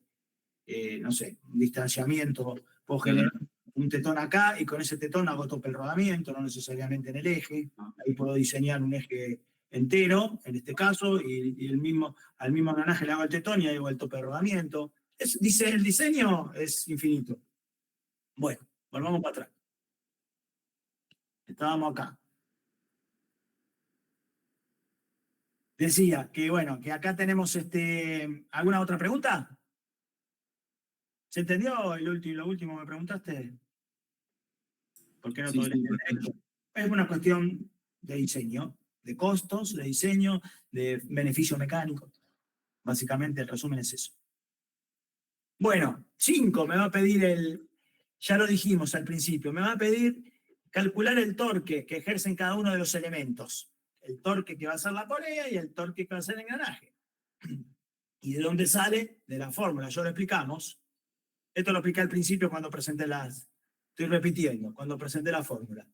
no sé, un distanciamiento. Puedo generar un tetón acá y con ese tetón hago tope el rodamiento, no necesariamente en el eje. Ahí puedo diseñar un eje entero, en este caso, y al mismo engranaje le hago el tetón y ahí hago el tope de rodamiento. El diseño es infinito. Bueno, volvamos para atrás. Estábamos acá. Decía que, bueno, que acá tenemos ¿alguna otra pregunta? ¿Se entendió lo último que me preguntaste? ¿Por qué no sí, todo sí, Es una cuestión de diseño, de costos, de diseño, de beneficio mecánico. Básicamente el resumen es eso. Bueno, 5 me va a pedir ya lo dijimos al principio, me va a pedir calcular el torque que ejercen cada uno de los elementos. El torque que va a ser la polea y el torque que va a ser el engranaje. ¿Y de dónde sale? De la fórmula, ya lo explicamos. Esto lo expliqué al principio cuando presenté estoy repitiendo, cuando presenté la fórmula.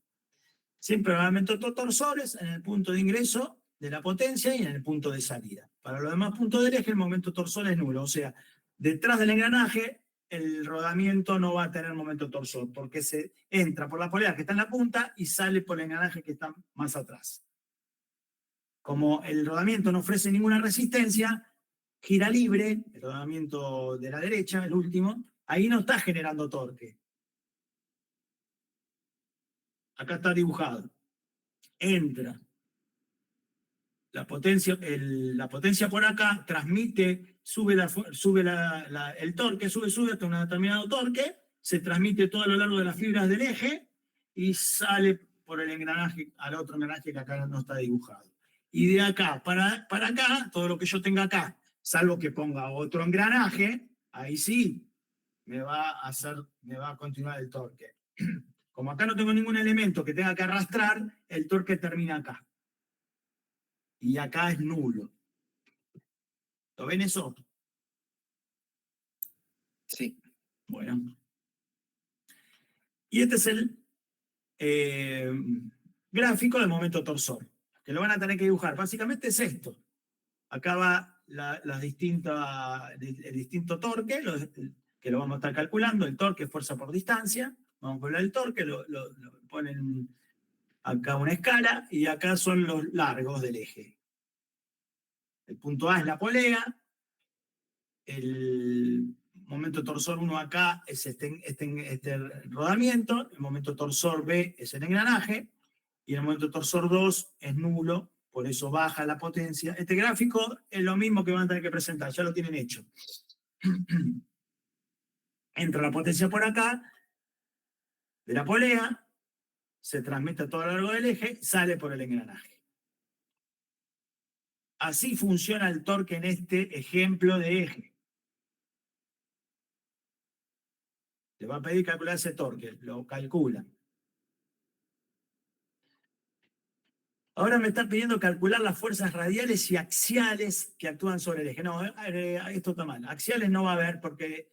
Siempre va a aumentar torsores en el punto de ingreso de la potencia y en el punto de salida. Para los demás puntos del eje, el momento torsor es nulo. O sea, detrás del engranaje, el rodamiento no va a tener momento torsor, porque se entra por la polea que está en la punta y sale por el engranaje que está más atrás. Como el rodamiento no ofrece ninguna resistencia, gira libre, el rodamiento de la derecha, el último, ahí no está generando torque. Acá está dibujado. Entra. La potencia por acá transmite, sube el torque, sube hasta un determinado torque, se transmite todo a lo largo de las fibras del eje y sale por el engranaje al otro engranaje que acá no está dibujado. Y de acá para acá, todo lo que yo tenga acá, salvo que ponga otro engranaje, ahí sí me va a continuar el torque. Como acá no tengo ningún elemento que tenga que arrastrar, el torque termina acá. Y acá es nulo. ¿Lo ven eso? Sí. Bueno. Y este es el gráfico del momento torsor, que lo van a tener que dibujar. Básicamente es esto. Acá va el distinto torque, que lo vamos a estar calculando. El torque es fuerza por distancia. Vamos a calcular el torque, lo ponen acá una escala, y acá son los largos del eje. El punto A es la polea, el momento torsor 1 acá es este rodamiento, el momento torsor B es el engranaje, y el momento torsor 2 es nulo, por eso baja la potencia. Este gráfico es lo mismo que van a tener que presentar, ya lo tienen hecho. Entra la potencia por acá, de la polea, se transmite a todo lo largo del eje, sale por el engranaje. Así funciona el torque en este ejemplo de eje. Le va a pedir calcular ese torque, lo calcula. Ahora me está pidiendo calcular las fuerzas radiales y axiales que actúan sobre el eje. No, esto está mal. Axiales no va a haber porque,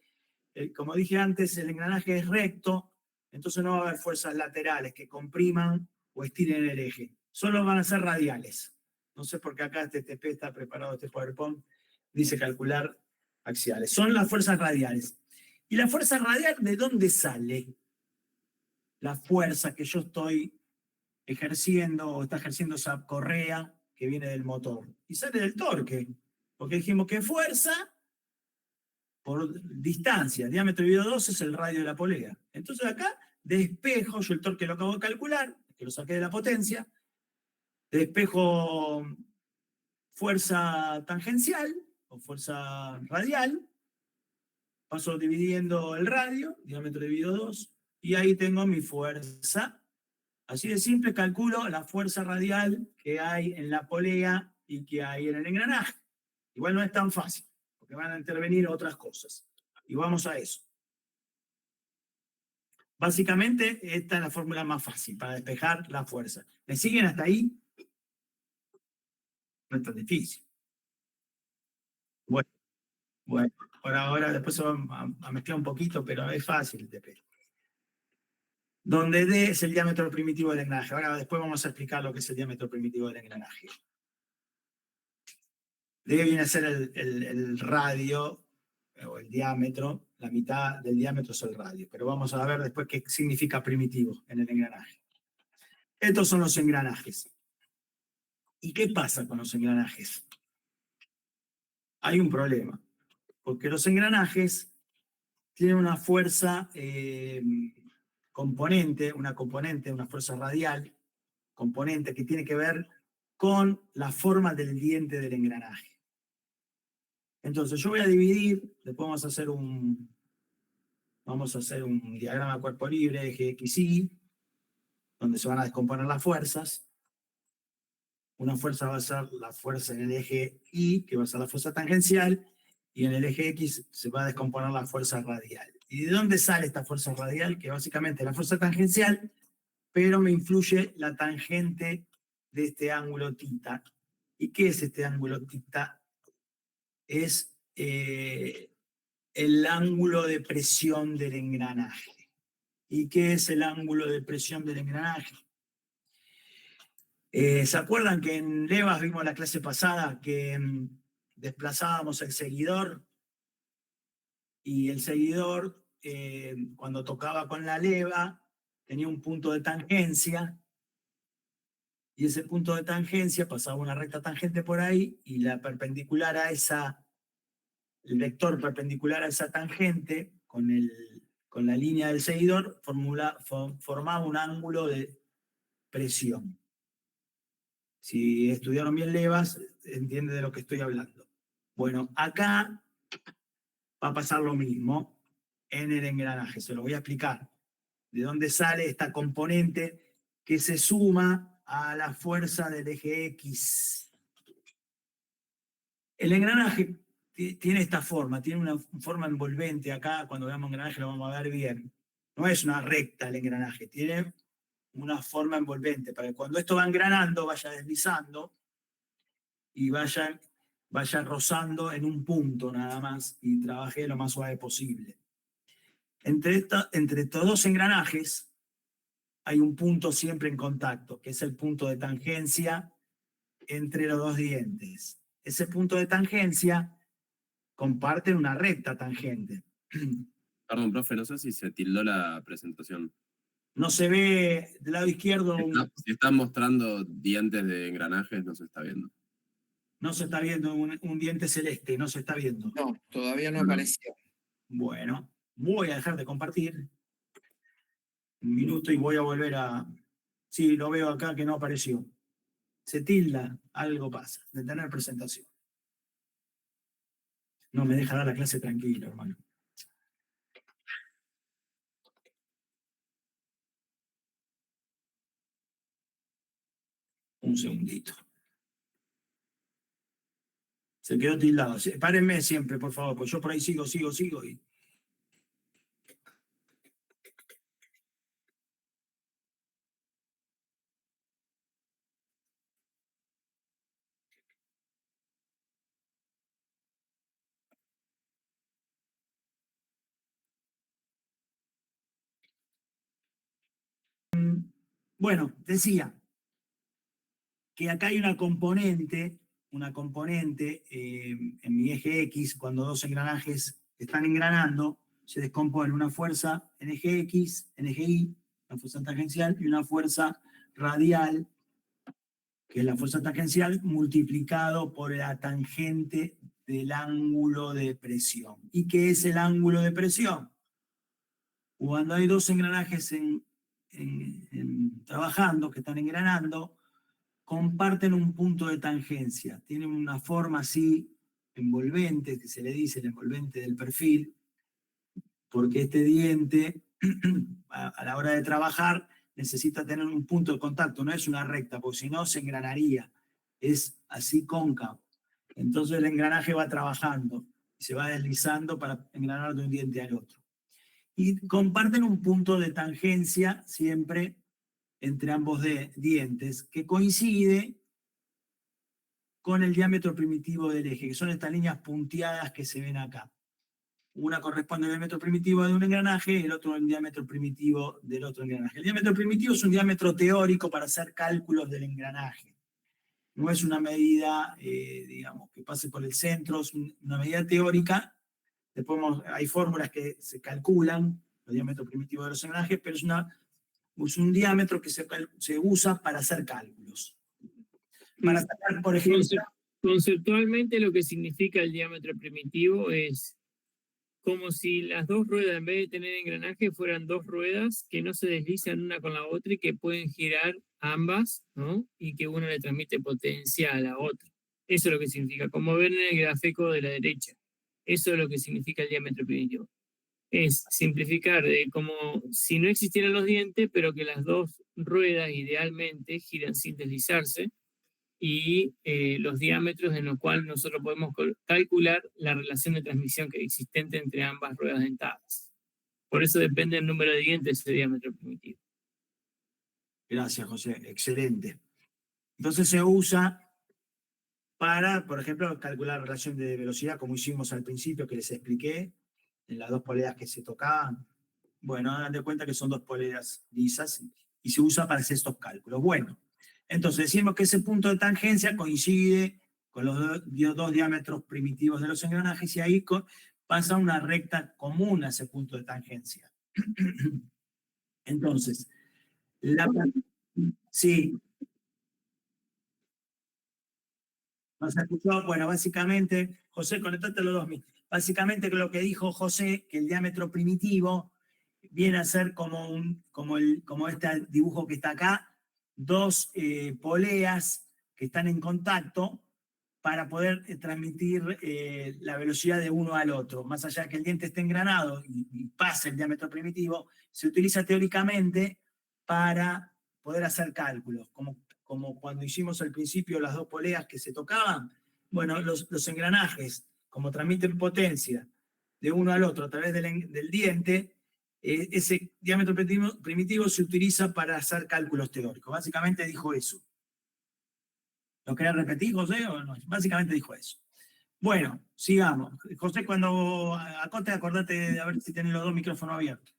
como dije antes, el engranaje es recto, entonces no va a haber fuerzas laterales que compriman o estiren el eje. Solo van a ser radiales. No sé por qué acá este TP está preparado, este PowerPoint, dice calcular axiales. Son las fuerzas radiales. ¿Y la fuerza radial de dónde sale? La fuerza que yo estoy ejerciendo o está ejerciendo esa correa que viene del motor. Y sale del torque. Porque dijimos que fuerza por distancia. El diámetro dividido 2 es el radio de la polea. Entonces acá despejo, yo el torque lo acabo de calcular, que lo saqué de la potencia, despejo fuerza tangencial o fuerza radial, paso dividiendo el radio, diámetro dividido 2, y ahí tengo mi fuerza. Así de simple calculo la fuerza radial que hay en la polea y que hay en el engranaje. Igual no es tan fácil, porque van a intervenir otras cosas. Y vamos a eso. Básicamente, esta es la fórmula más fácil para despejar la fuerza. ¿Me siguen hasta ahí? No es tan difícil. Bueno, por ahora después se va a mezclar un poquito, pero es fácil el DP. Donde D es el diámetro primitivo del engranaje. Ahora después vamos a explicar lo que es el diámetro primitivo del engranaje. D viene a ser el radio, o el diámetro, la mitad del diámetro es el radio. Pero vamos a ver después qué significa primitivo en el engranaje. Estos son los engranajes. ¿Y qué pasa con los engranajes? Hay un problema. Porque los engranajes tienen una fuerza componente, una fuerza radial, componente que tiene que ver con la forma del diente del engranaje. Entonces yo voy a dividir, después vamos a hacer un diagrama de cuerpo libre, eje XY, donde se van a descomponer las fuerzas. Una fuerza va a ser la fuerza en el eje Y, que va a ser la fuerza tangencial, y en el eje X se va a descomponer la fuerza radial. ¿Y de dónde sale esta fuerza radial? Que básicamente es la fuerza tangencial, pero me influye la tangente de este ángulo θ. ¿Y qué es este ángulo θ? Es el ángulo de presión del engranaje. ¿Y qué es el ángulo de presión del engranaje? ¿Se acuerdan que en levas vimos la clase pasada que desplazábamos el seguidor? Y el seguidor, cuando tocaba con la leva, tenía un punto de tangencia, y ese punto de tangencia pasaba una recta tangente por ahí, y la perpendicular a esa, el vector perpendicular a esa tangente, con la línea del seguidor, formaba un ángulo de presión. Si estudiaron bien levas, entienden de lo que estoy hablando. Bueno, acá va a pasar lo mismo en el engranaje, se lo voy a explicar. ¿De dónde sale esta componente que se suma a la fuerza del eje X? El engranaje tiene esta forma, tiene una forma envolvente acá, cuando veamos engranaje lo vamos a ver bien. No es una recta el engranaje, tiene una forma envolvente, para que cuando esto va engranando, vaya deslizando y vaya rozando en un punto nada más y trabaje lo más suave posible. Entre estos dos engranajes hay un punto siempre en contacto, que es el punto de tangencia entre los dos dientes. Ese punto de tangencia comparte una recta tangente. Perdón, profe, no sé si se tildó la presentación. No se ve del lado izquierdo. Si están mostrando dientes de engranajes, no se está viendo. No se está viendo un diente celeste, no se está viendo. No, todavía no apareció. Bueno, voy a dejar de compartir un minuto y voy a volver a... Sí, lo veo acá que no apareció. Se tilda, algo pasa, de tener presentación. No me deja dar la clase tranquilo, hermano. Un segundito. Se quedó tildado. Párenme siempre, por favor, porque yo por ahí sigo y... Bueno, decía que acá hay una componente una componente en mi eje X, cuando dos engranajes están engranando, se descompone una fuerza en eje X, en eje Y, una fuerza tangencial, y una fuerza radial, que es la fuerza tangencial multiplicado por la tangente del ángulo de presión. ¿Y qué es el ángulo de presión? Cuando hay dos engranajes trabajando, que están engranando, comparten un punto de tangencia. Tienen una forma así, envolvente, que se le dice el envolvente del perfil, porque este diente, a la hora de trabajar, necesita tener un punto de contacto, no es una recta, porque si no se engranaría, es así cóncavo. Entonces el engranaje va trabajando, se va deslizando para engranar de un diente al otro. Y comparten un punto de tangencia siempre entre ambos dientes, que coincide con el diámetro primitivo del eje, que son estas líneas punteadas que se ven acá. Una corresponde al diámetro primitivo de un engranaje y el otro al diámetro primitivo del otro engranaje. El diámetro primitivo es un diámetro teórico para hacer cálculos del engranaje. No es una medida, digamos, que pase por el centro, es una medida teórica. Después hay fórmulas que se calculan, el diámetro primitivo de los engranajes, pero es un diámetro que se usa para hacer cálculos. Para sacar, por ejemplo... Conceptualmente lo que significa el diámetro primitivo es como si las dos ruedas, en vez de tener engranaje, fueran dos ruedas que no se deslizan una con la otra y que pueden girar ambas, ¿no? Y que una le transmite potencia a la otra. Eso es lo que significa, como ven en el gráfico de la derecha. Eso es lo que significa el diámetro primitivo. Es simplificar de como si no existieran los dientes, pero que las dos ruedas idealmente giran sin deslizarse, y los diámetros en los cuales nosotros podemos calcular la relación de transmisión que es existente entre ambas ruedas dentadas. Por eso depende del número de dientes ese diámetro primitivo. Gracias, José. Excelente. Entonces se usa para, por ejemplo, calcular la relación de velocidad, como hicimos al principio, que les expliqué, en las dos poleas que se tocaban. Bueno, hagan de cuenta que son dos poleas lisas y se usa para hacer estos cálculos. Bueno, entonces decimos que ese punto de tangencia coincide con los dos diámetros primitivos de los engranajes y ahí pasa una recta común a ese punto de tangencia. Entonces, sí. ¿No se escuchó? Bueno, básicamente, José, conectate los dos. Básicamente lo que dijo José, que el diámetro primitivo viene a ser como este dibujo que está acá, dos poleas que están en contacto para poder transmitir la velocidad de uno al otro. Más allá de que el diente esté engranado y pase el diámetro primitivo, se utiliza teóricamente para poder hacer cálculos, como cuando hicimos al principio las dos poleas que se tocaban. Bueno, los engranajes, como transmiten potencia de uno al otro a través del diente, ese diámetro primitivo se utiliza para hacer cálculos teóricos. Básicamente dijo eso. ¿Lo querés repetir, José, o no? Básicamente dijo eso. Bueno, sigamos. José, cuando acote, acordate de a ver si tenés los dos micrófonos abiertos.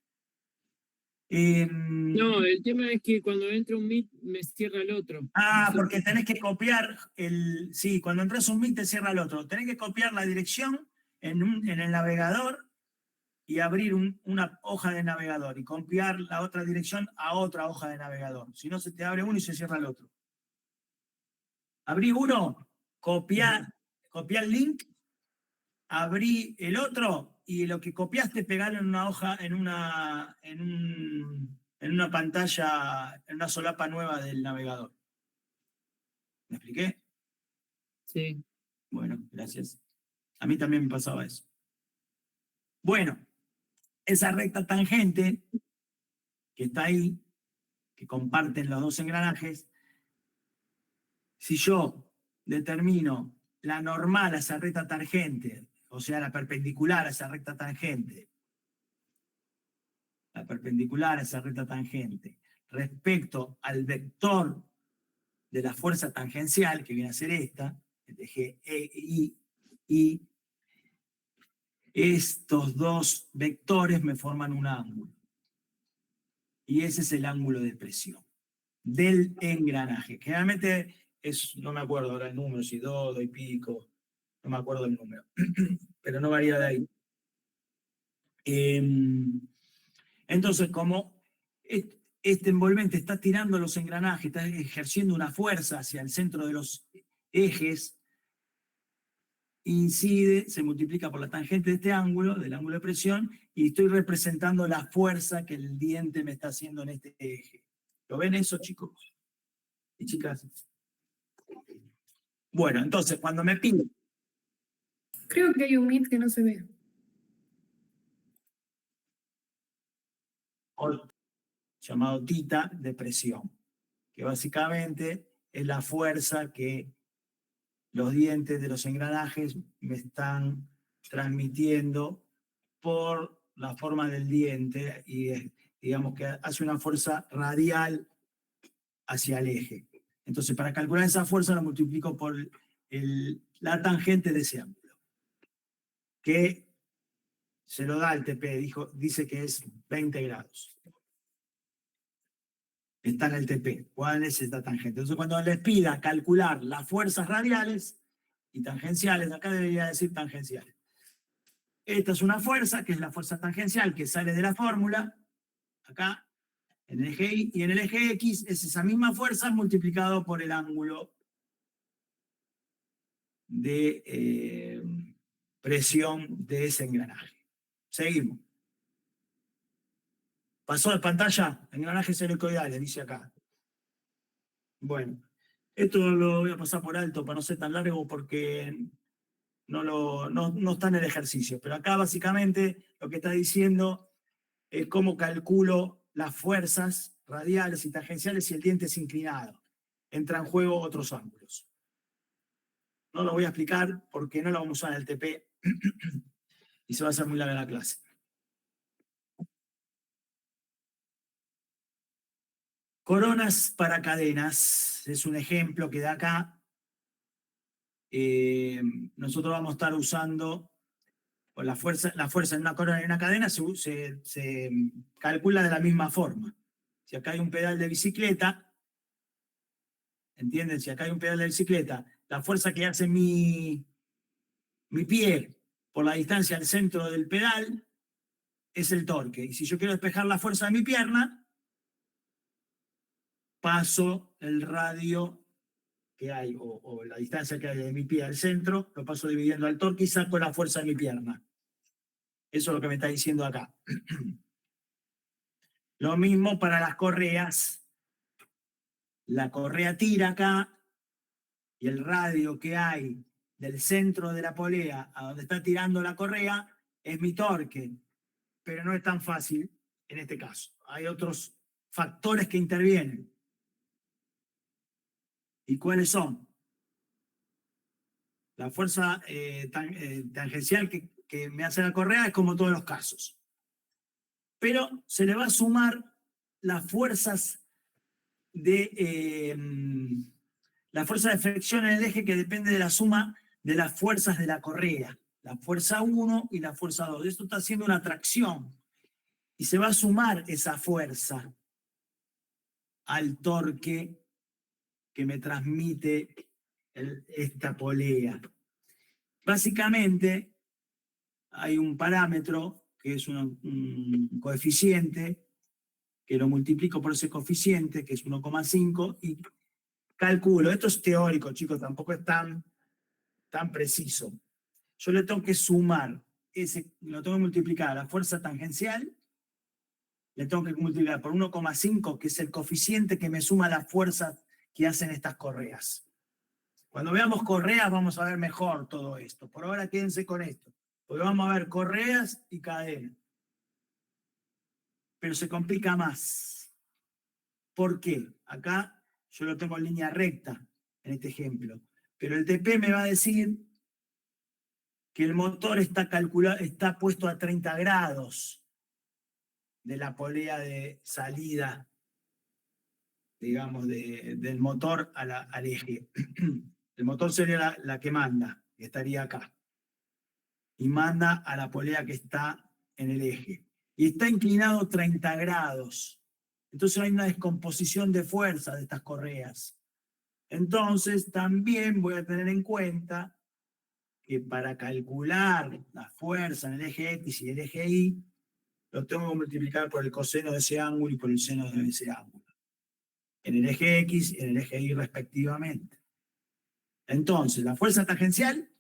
No, el tema es que cuando entra un Meet me cierra el otro. Porque tenés que copiar sí, cuando entras un Meet te cierra el otro. Tenés que copiar la dirección en el navegador y abrir una hoja de navegador y copiar la otra dirección a otra hoja de navegador. Si no, se te abre uno y se cierra el otro. Abrí uno, copiá el link, abrí el otro y lo que copiaste pegarlo en una hoja, en una pantalla, en una solapa nueva del navegador. ¿Me expliqué? Sí. Bueno, gracias. A mí también me pasaba eso. Bueno, esa recta tangente que está ahí, que comparten los dos engranajes, si yo determino la normal a esa recta tangente, o sea, la perpendicular a esa recta tangente, respecto al vector de la fuerza tangencial, que viene a ser esta, el eje y estos dos vectores me forman un ángulo. Y ese es el ángulo de presión del engranaje. Generalmente no me acuerdo ahora el número, si 2 y pico, no me acuerdo el número, pero no varía de ahí. Entonces, como este envolvente está tirando los engranajes, está ejerciendo una fuerza hacia el centro de los ejes, incide, se multiplica por la tangente de este ángulo, del ángulo de presión, y estoy representando la fuerza que el diente me está haciendo en este eje. ¿Lo ven eso, chicos y chicas? Bueno, entonces, cuando me pide... Creo que hay un Meet que no se ve. Llamado tita de presión, que básicamente es la fuerza que los dientes de los engranajes me están transmitiendo por la forma del diente y digamos que hace una fuerza radial hacia el eje. Entonces, para calcular esa fuerza la multiplico por la tangente de ese ángulo, que se lo da el TP, dice que es 20 grados. Está en el TP. ¿Cuál es esta tangente? Entonces, cuando les pida calcular las fuerzas radiales y tangenciales, acá debería decir tangenciales. Esta es una fuerza, que es la fuerza tangencial, que sale de la fórmula, acá, en el eje Y, y en el eje X es esa misma fuerza multiplicado por el ángulo de presión de ese engranaje. Seguimos. Pasó de pantalla, engranajes helicoidales, dice acá. Bueno, esto lo voy a pasar por alto para no ser tan largo porque no está en el ejercicio. Pero acá básicamente lo que está diciendo es cómo calculo las fuerzas radiales y tangenciales si el diente es inclinado. Entra en juego otros ángulos. No lo voy a explicar porque no lo vamos a usar en el TP y se va a hacer muy larga la clase. Coronas para cadenas, es un ejemplo que da acá. Nosotros vamos a estar usando la fuerza en una corona y una cadena se calcula de la misma forma. Si acá hay un pedal de bicicleta, ¿entienden? Si acá hay un pedal de bicicleta, la fuerza que hace mi pie por la distancia al centro del pedal es el torque. Y si yo quiero despejar la fuerza de mi pierna, paso el radio que hay, o la distancia que hay de mi pie al centro, lo paso dividiendo al torque y saco la fuerza de mi pierna. Eso es lo que me está diciendo acá. Lo mismo para las correas. La correa tira acá y el radio que hay del centro de la polea a donde está tirando la correa es mi torque. Pero no es tan fácil en este caso. Hay otros factores que intervienen. ¿Y cuáles son? La fuerza tangencial que me hace la correa es como todos los casos. Pero se le va a sumar las fuerzas la fuerza de fricción en el eje que depende de la suma de las fuerzas de la correa. La fuerza 1 y la fuerza 2. Esto está haciendo una tracción. Y se va a sumar esa fuerza al torque que me transmite esta polea. Básicamente, hay un parámetro que es un coeficiente, que lo multiplico por ese coeficiente, que es 1,5, y calculo. Esto es teórico, chicos, tampoco es tan preciso. Yo le tengo que sumar, lo tengo que multiplicar a la fuerza tangencial, le tengo que multiplicar por 1,5, que es el coeficiente que me suma las fuerzas que hacen estas correas. Cuando veamos correas vamos a ver mejor todo esto. Por ahora quédense con esto, porque vamos a ver correas y cadenas. Pero se complica más. ¿Por qué? Acá yo lo tengo en línea recta, en este ejemplo. Pero el TP me va a decir que el motor está puesto a 30 grados de la polea de salida, digamos, del motor al eje. El motor sería la que manda, que estaría acá. Y manda a la polea que está en el eje. Y está inclinado 30 grados. Entonces hay una descomposición de fuerza de estas correas. Entonces, también voy a tener en cuenta que para calcular la fuerza en el eje X y el eje Y, lo tengo que multiplicar por el coseno de ese ángulo y por el seno de ese ángulo. En el eje X y en el eje Y respectivamente. Entonces, la fuerza tangencial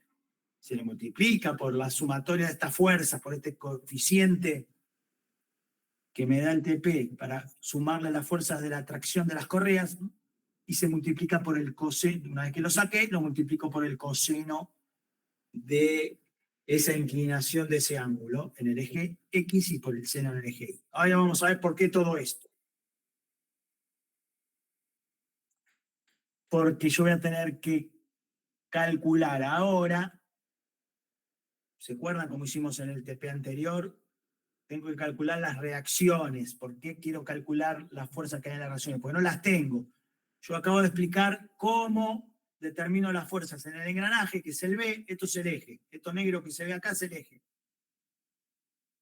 se le multiplica por la sumatoria de estas fuerzas, por este coeficiente que me da el TP para sumarle las fuerzas de la atracción de las correas, y se multiplica por el coseno. Una vez que lo saqué, lo multiplico por el coseno de esa inclinación de ese ángulo en el eje X y por el seno en el eje Y. Ahora vamos a ver por qué todo esto. Porque yo voy a tener que calcular ahora, ¿se acuerdan cómo hicimos en el TP anterior? Tengo que calcular las reacciones. ¿Por qué quiero calcular las fuerzas que hay en las reacciones? Porque no las tengo. Yo acabo de explicar cómo determino las fuerzas en el engranaje, que es el B, esto es el eje. Esto negro que se ve acá es el eje.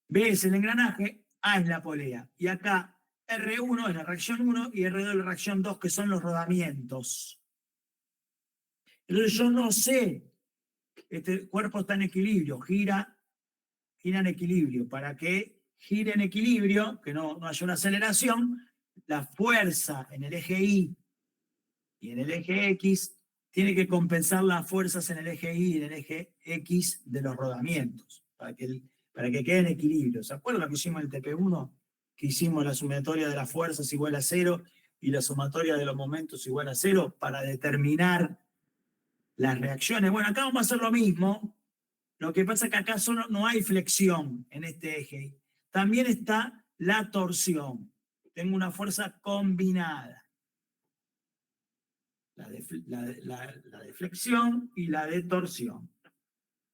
B es el engranaje, A es la polea. Y acá R1 es la reacción 1 y R2 es la reacción 2, que son los rodamientos. Entonces yo no sé, este cuerpo está en equilibrio, gira en equilibrio. Para que gire en equilibrio, que no haya una aceleración, la fuerza en el eje Y y en el eje X tiene que compensar las fuerzas en el eje Y y en el eje X de los rodamientos, para que quede en equilibrio. ¿Se acuerdan lo que hicimos en el TP1? Que hicimos la sumatoria de las fuerzas igual a 0 y la sumatoria de los momentos igual a 0 para determinar las reacciones. Bueno, acá vamos a hacer lo mismo. Lo que pasa es que acá solo no hay flexión en este eje. También está la torsión. Tengo una fuerza combinada. La de flexión y la de torsión.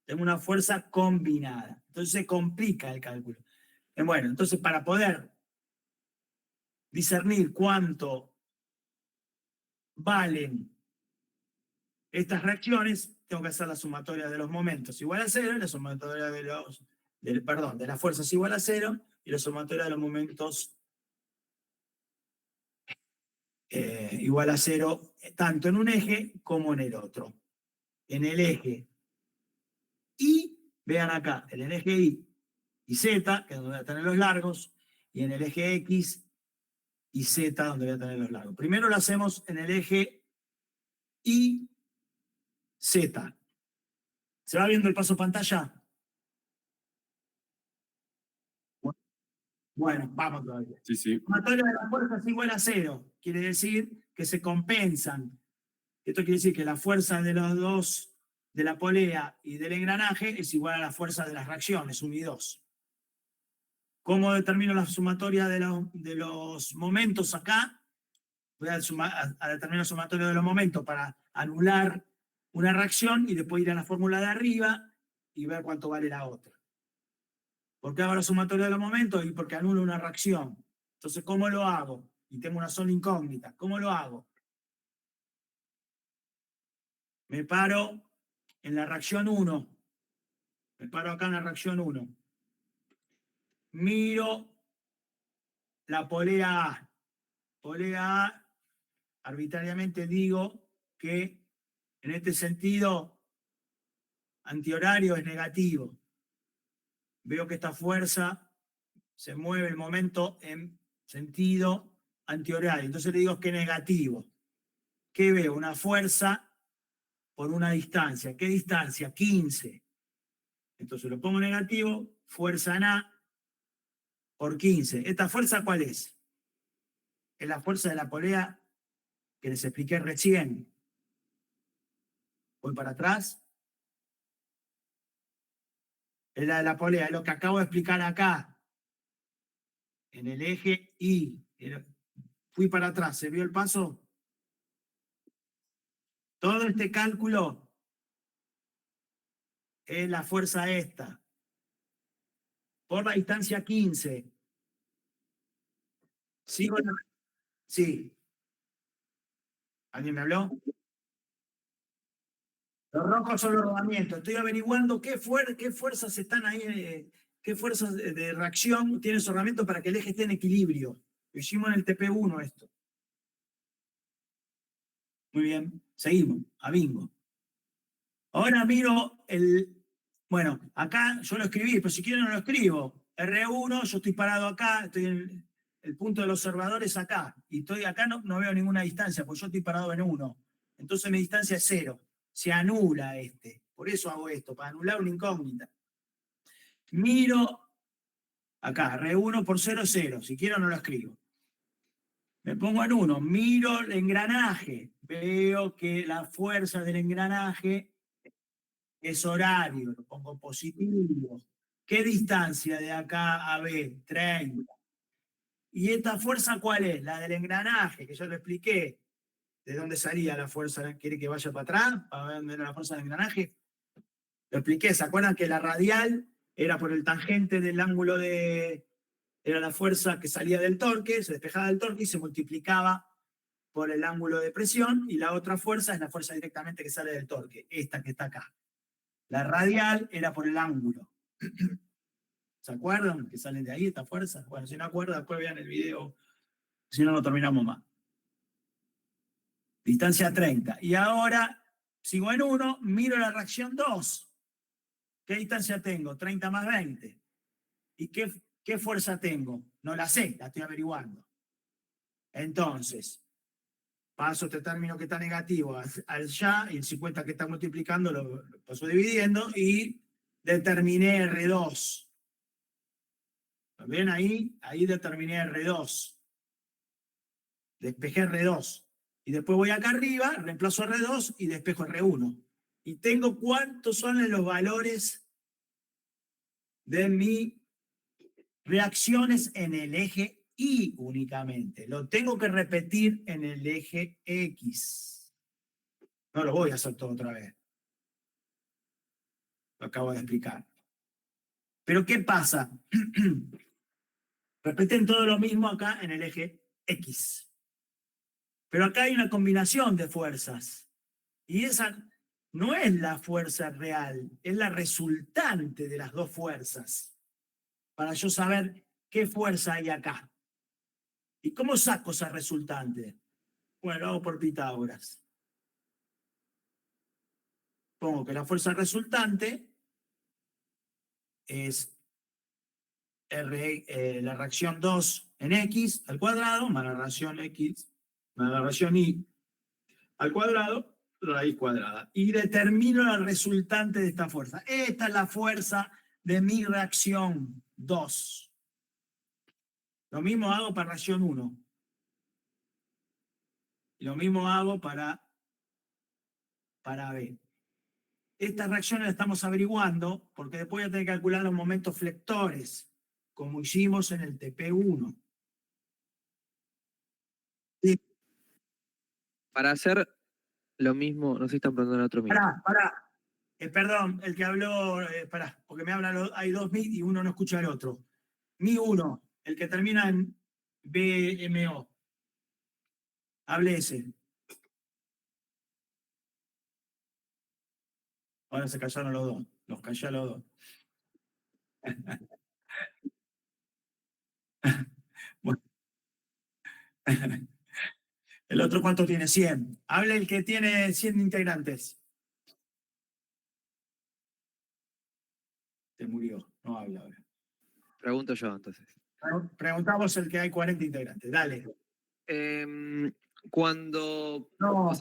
Tengo una fuerza combinada. Entonces se complica el cálculo. Bueno, entonces para poder discernir cuánto valen estas reacciones, tengo que hacer la sumatoria de los momentos igual a 0, y la sumatoria de las fuerzas igual a 0, y la sumatoria de los momentos igual a 0, tanto en un eje como en el otro. En el eje Y, vean acá, en el eje Y y Z, que es donde voy a tener los largos, y en el eje X y Z, donde voy a tener los largos. Primero lo hacemos en el eje Y, Z. ¿Se va viendo el paso pantalla? Bueno, vamos todavía. Sí, sí. La sumatoria de las fuerzas es igual a 0. Quiere decir que se compensan. Esto quiere decir que la fuerza de los dos, de la polea y del engranaje, es igual a la fuerza de las reacciones, 1 y 2. ¿Cómo determino la sumatoria de los momentos acá? Voy a determinar la sumatoria de los momentos para anular una reacción y después ir a la fórmula de arriba y ver cuánto vale la otra. ¿Por qué hago la sumatoria de los momentos? Y porque anulo una reacción. Entonces, ¿cómo lo hago? Y tengo una sola incógnita. ¿Cómo lo hago? Me paro en la reacción 1. Me paro acá en la reacción 1. Miro la polea A. Polea A, arbitrariamente digo que en este sentido antihorario es negativo. Veo que esta fuerza se mueve el momento en sentido antihorario. Entonces le digo que es negativo. ¿Qué veo? Una fuerza por una distancia. ¿Qué distancia? 15. Entonces lo pongo negativo, fuerza en A por 15. ¿Esta fuerza cuál es? Es la fuerza de la polea que les expliqué recién. Voy para atrás. Es la de la polea, es lo que acabo de explicar acá. En el eje Y. Fui para atrás, ¿se vio el paso? Todo este cálculo es la fuerza esta. Por la distancia 15. ¿Sigo? Sí. ¿Alguien me habló? Los rojos son los rodamientos. Estoy averiguando qué fuerzas están ahí, qué fuerzas de reacción tiene esos rodamientos para que el eje esté en equilibrio. Lo hicimos en el TP1 esto. Muy bien. Seguimos, a bingo. Ahora miro bueno, acá yo lo escribí, pero si quiero no lo escribo. R1, yo estoy parado acá, estoy en el punto del observador es acá, y estoy acá, no veo ninguna distancia, porque yo estoy parado en 1. Entonces mi distancia es 0. Se anula Por eso hago esto, para anular una incógnita. Miro acá, R1 por 0 es 0. Si quiero no lo escribo. Me pongo en 1, miro el engranaje, veo que la fuerza del engranaje es horario, lo pongo positivo. ¿Qué distancia de acá a B? 30. ¿Y esta fuerza cuál es? La del engranaje, que yo lo expliqué. ¿De dónde salía la fuerza? ¿Quiere que vaya para atrás? ¿Para ver dónde era la fuerza del engranaje? Lo expliqué. ¿Se acuerdan que la radial era por el tangente del ángulo de... Era la fuerza que salía del torque, se despejaba del torque y se multiplicaba por el ángulo de presión, y la otra fuerza es la fuerza directamente que sale del torque, esta que está acá. La radial era por el ángulo. ¿Se acuerdan que salen de ahí esta fuerza? Bueno, si no acuerdan, después vean el video, si no, no terminamos más. Distancia 30. Y ahora sigo en 1, miro la reacción 2. ¿Qué distancia tengo? 30 más 20. ¿Y qué fuerza tengo? No la sé, la estoy averiguando. Entonces, paso este término que está negativo al ya, y el 50 que está multiplicando lo paso dividiendo, y determiné R2. ¿Lo ven ahí? Ahí determiné R2. Despejé R2. Y después voy acá arriba, reemplazo R2 y despejo R1. Y tengo cuántos son los valores de mis reacciones en el eje Y únicamente. Lo tengo que repetir en el eje X. No lo voy a hacer todo otra vez. Lo acabo de explicar. Pero ¿qué pasa? Repiten todo lo mismo acá en el eje X. Pero acá hay una combinación de fuerzas. Y esa no es la fuerza real, es la resultante de las dos fuerzas. Para yo saber qué fuerza hay acá. ¿Y cómo saco esa resultante? Bueno, lo hago por Pitágoras. Pongo que la fuerza resultante es la reacción 2 en X al cuadrado, más la reacción X, más la reacción Y al cuadrado, raíz cuadrada. Y determino la resultante de esta fuerza. Esta es la fuerza de mi reacción 2. Lo mismo hago para reacción 1. Y lo mismo hago para B. Estas reacciones las estamos averiguando porque después voy a tener que calcular los momentos flectores, como hicimos en el TP1. Sí. Para hacer lo mismo, no sé si están preguntando en otro mismo. Pará. Perdón, el que habló, pará, porque me hablan, hay dos MI y uno no escucha al otro. Mi 1, el que termina en BMO. Hable ese. Ahora se callaron los dos. Los callé a los dos. Bueno. ¿El otro cuánto tiene? 100. Hable el que tiene 100 integrantes. Se murió. No habla ahora. Pregunto yo, entonces. Preguntamos el que hay 40 integrantes. Dale. Cuando... No,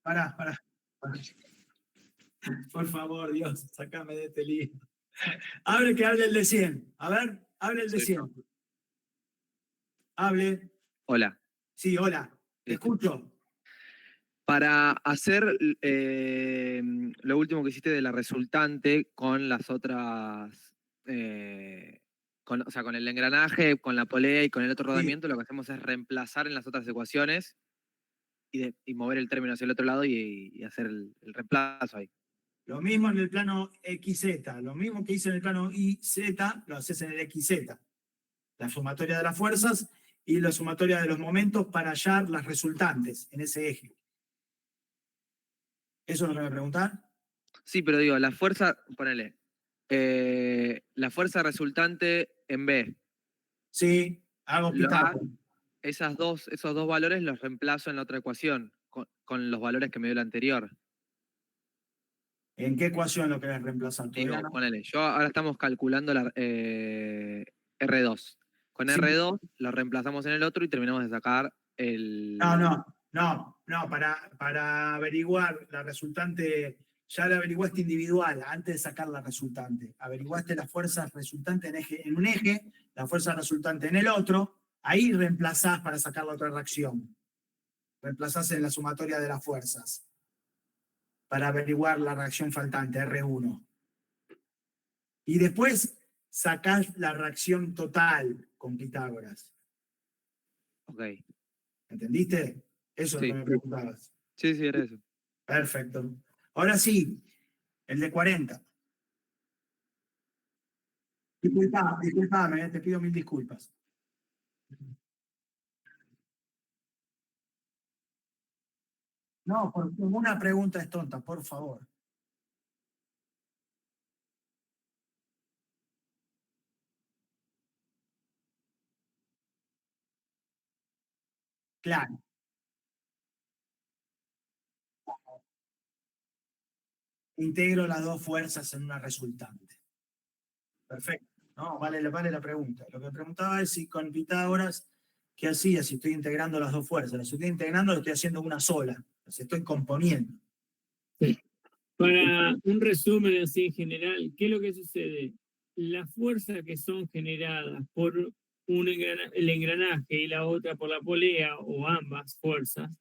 pará. Por favor, Dios, sacame de este lío. Hable que hable el de 100. A ver, hable el de 100. Hable. Hola. Sí, hola. Te escucho. Para hacer lo último que hiciste de la resultante con las otras... o sea, con el engranaje, con la polea y con el otro rodamiento, lo que hacemos es reemplazar en las otras ecuaciones y mover el término hacia el otro lado y hacer el reemplazo ahí. Lo mismo en el plano XZ, lo mismo que hice en el plano YZ, lo haces en el XZ. La sumatoria de las fuerzas y la sumatoria de los momentos para hallar las resultantes en ese eje. ¿Eso es lo que me preguntan? Sí, pero digo, la fuerza, ponele, la fuerza resultante en B. Sí, hago Pitágoras. Esos dos valores los reemplazo en la otra ecuación, con los valores que me dio el anterior. ¿En qué ecuación lo querés reemplazar? Digo, Todavía no- ponele, ahora estamos calculando la R2. Con Sí. R2 lo reemplazamos en el otro y terminamos de sacar el... No, para averiguar la resultante, ya la averiguaste individual antes de sacar la resultante. Averiguaste la fuerza resultante en un eje, la fuerza resultante en el otro, ahí reemplazás para sacar la otra reacción. Reemplazás en la sumatoria de las fuerzas para averiguar la reacción faltante, R1. Y después sacás la reacción total con Pitágoras. Ok. ¿Entendiste? Eso es Sí. lo que me preguntabas. Sí, era eso. Perfecto. Ahora sí, el de 40. Disculpame, te pido mil disculpas. No, porque una pregunta es tonta, por favor. Claro. Integro las dos fuerzas en una resultante. Perfecto. No, vale la pregunta. Lo que preguntaba es si con Pitágoras, ¿qué hacía si estoy integrando las dos fuerzas? Las estoy integrando, lo estoy haciendo una sola. Las estoy componiendo. Para un resumen así en general, ¿qué es lo que sucede? Las fuerzas que son generadas por el engranaje y la otra por la polea, o ambas fuerzas,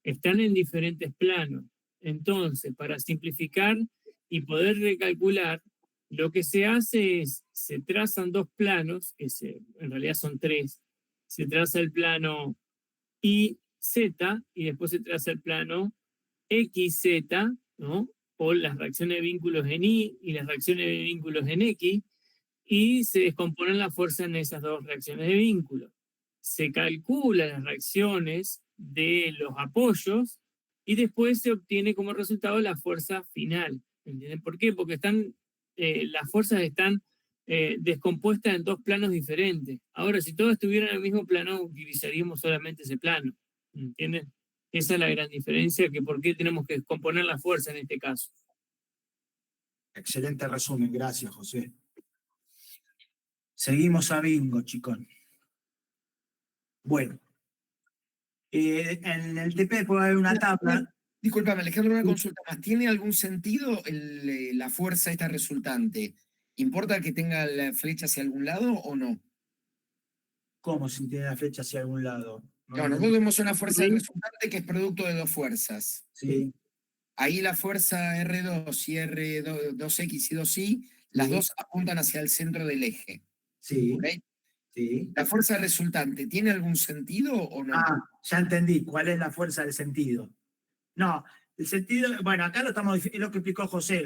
están en diferentes planos. Entonces, para simplificar y poder recalcular, lo que se hace es, se trazan dos planos, en realidad son tres. Se traza el plano YZ y después se traza el plano XZ, ¿no? O las reacciones de vínculos en Y y las reacciones de vínculos en X, y se descomponen las fuerzas en esas dos reacciones de vínculo. Se calculan las reacciones de los apoyos y después se obtiene como resultado la fuerza final. ¿Entienden por qué? Porque las fuerzas están descompuestas en dos planos diferentes. Ahora, si todos estuvieran en el mismo plano, utilizaríamos solamente ese plano. ¿Entienden? Esa es la gran diferencia, que por qué tenemos que descomponer la fuerza en este caso. Excelente resumen, gracias, José. Seguimos a bingo, chicón. Bueno. En el TP puede haber una tabla. Disculpame, Alejandro, una consulta más. ¿Tiene algún sentido la fuerza esta resultante? ¿Importa que tenga la flecha hacia algún lado o no? ¿Cómo si tiene la flecha hacia algún lado? No, nosotros vemos una fuerza resultante que es producto de dos fuerzas. Sí. Ahí la fuerza R2 y R2X y 2Y, las dos apuntan hacia el centro del eje. Sí. ¿Okay? Sí. ¿La fuerza resultante tiene algún sentido o no? Ah, ya entendí. ¿Cuál es la fuerza del sentido? No, el sentido, bueno, acá es lo que explicó José,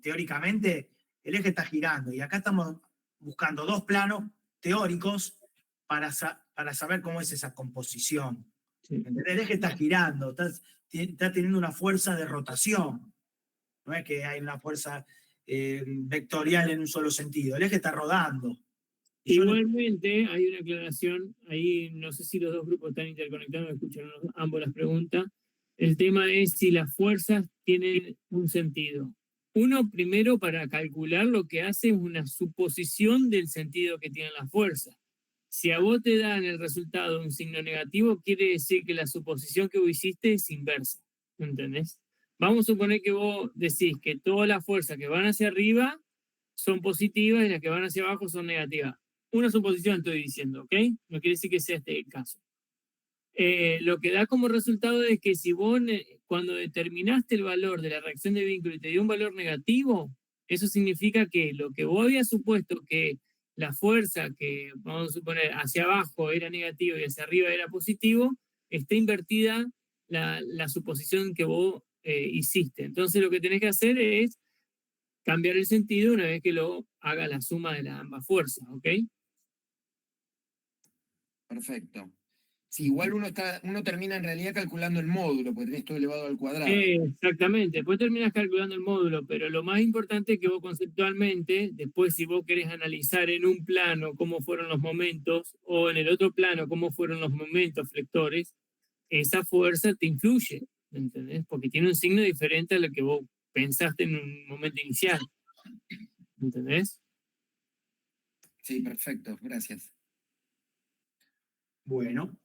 teóricamente, el eje está girando y acá estamos buscando dos planos teóricos para saber cómo es esa composición. Sí. El eje está girando, está teniendo una fuerza de rotación. No es que hay una fuerza vectorial en un solo sentido, el eje está rodando. Igualmente, hay una aclaración, ahí no sé si los dos grupos están interconectados, escuchan ambos las preguntas. El tema es si las fuerzas tienen un sentido. Uno, primero, para calcular lo que hace es una suposición del sentido que tienen las fuerzas. Si a vos te dan el resultado un signo negativo, quiere decir que la suposición que vos hiciste es inversa. ¿Entendés? Vamos a suponer que vos decís que todas las fuerzas que van hacia arriba son positivas y las que van hacia abajo son negativas. Una suposición estoy diciendo, ¿ok? No quiere decir que sea este el caso. Lo que da como resultado es que si vos cuando determinaste el valor de la reacción de vínculo y te dio un valor negativo, eso significa que lo que vos habías supuesto que la fuerza que, vamos a suponer, hacia abajo era negativo y hacia arriba era positivo, está invertida la suposición que vos hiciste. Entonces lo que tenés que hacer es cambiar el sentido una vez que lo haga la suma de las ambas fuerzas, ¿ok? Perfecto. Sí, igual uno termina en realidad calculando el módulo, porque tenés todo elevado al cuadrado. Exactamente, después terminas calculando el módulo, pero lo más importante es que vos conceptualmente, después si vos querés analizar en un plano cómo fueron los momentos, o en el otro plano cómo fueron los momentos flectores, esa fuerza te influye, ¿entendés? Porque tiene un signo diferente a lo que vos pensaste en un momento inicial, ¿entendés? Sí, perfecto, gracias. Bueno,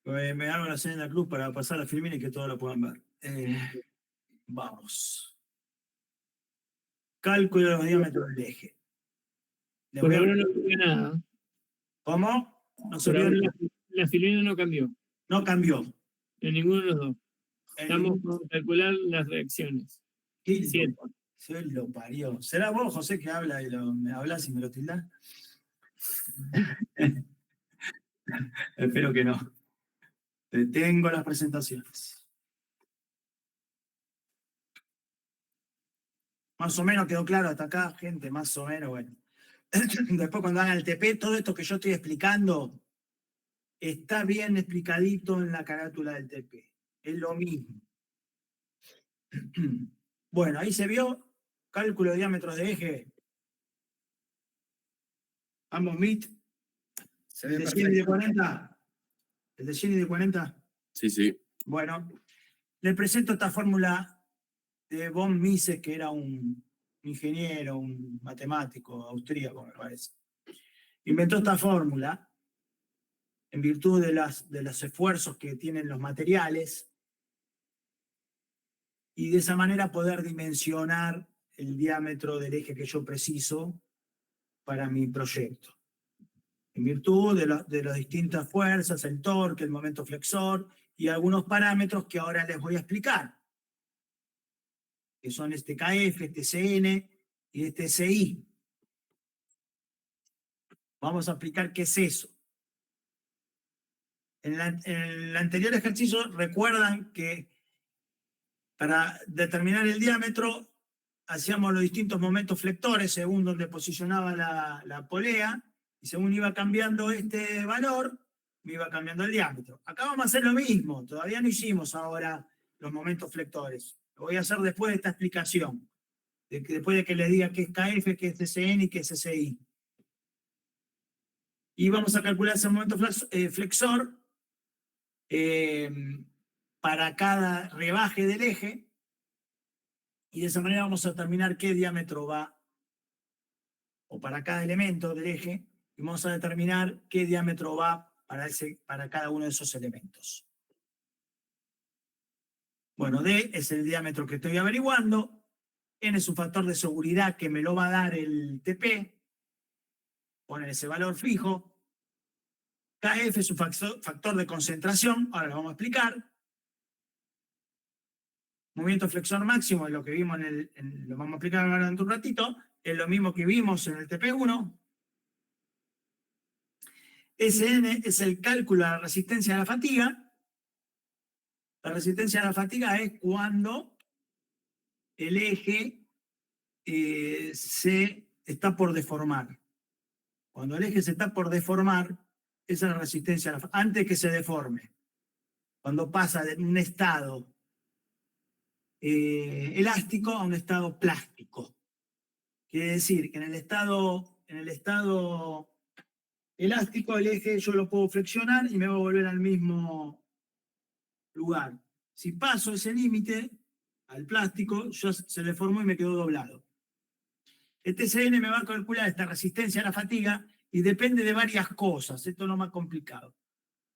me hago la señal de la cruz para pasar a Filmina y que todos lo puedan ver. Vamos. Cálculo de los diámetros del eje. Les Por voy a- ahora no cambió nada. ¿Cómo? No se Por ahora olviden, la filmina no cambió, no cambió. en ninguno de los dos. En Estamos ningún- por calcular las reacciones. ¿Qué Siete. se lo parió? ¿Será vos, José, que habla y me hablas y me lo tildás? Espero que no. Detengo las presentaciones. Más o menos quedó claro hasta acá, gente, más o menos, bueno. Después cuando hagan el TP, todo esto que yo estoy explicando está bien explicadito en la carátula del TP. Es lo mismo. Bueno, ahí se vio cálculo de diámetros de eje. Ambos MIT. Se ¿El ve de 100 y de perfecto. 40? ¿El de 100 y de 40? Sí, sí. Bueno, le presento esta fórmula de von Mises, que era un ingeniero, un matemático austríaco, me parece. Inventó esta fórmula en virtud de los esfuerzos que tienen los materiales y de esa manera poder dimensionar el diámetro del eje que yo preciso para mi proyecto. En virtud de las distintas fuerzas, el torque, el momento flexor y algunos parámetros que ahora les voy a explicar, que son este KF, este CN y este CI. Vamos a explicar qué es eso. En el anterior ejercicio recuerdan que para determinar el diámetro hacíamos los distintos momentos flectores según donde posicionaba la polea y según iba cambiando este valor, me iba cambiando el diámetro. Acá vamos a hacer lo mismo, todavía no hicimos ahora los momentos flectores. Lo voy a hacer después de esta explicación, después de que les diga qué es KF, qué es CN y qué es CI. Y vamos a calcular ese momento flexor para cada rebaje del eje, y de esa manera vamos a determinar qué diámetro va, o para cada elemento del eje, y vamos a determinar qué diámetro va para cada uno de esos elementos. Bueno, D es el diámetro que estoy averiguando, N es un factor de seguridad que me lo va a dar el TP, ponen ese valor fijo, KF es un factor de concentración, ahora lo vamos a explicar. Movimiento flexor máximo es lo que vimos lo vamos a explicar ahora dentro de un ratito, es lo mismo que vimos en el TP1. SN es el cálculo de la resistencia a la fatiga. La resistencia a la fatiga es cuando el eje se está por deformar. Cuando el eje se está por deformar, esa es la resistencia a la fatiga, antes que se deforme. Cuando pasa de un estado elástico a un estado plástico. Quiere decir que en el estado elástico el eje yo lo puedo flexionar y me va a volver al mismo lugar. Si paso ese límite al plástico, se deformó y me quedó doblado. Este CN me va a calcular esta resistencia a la fatiga y depende de varias cosas. Esto es lo más complicado.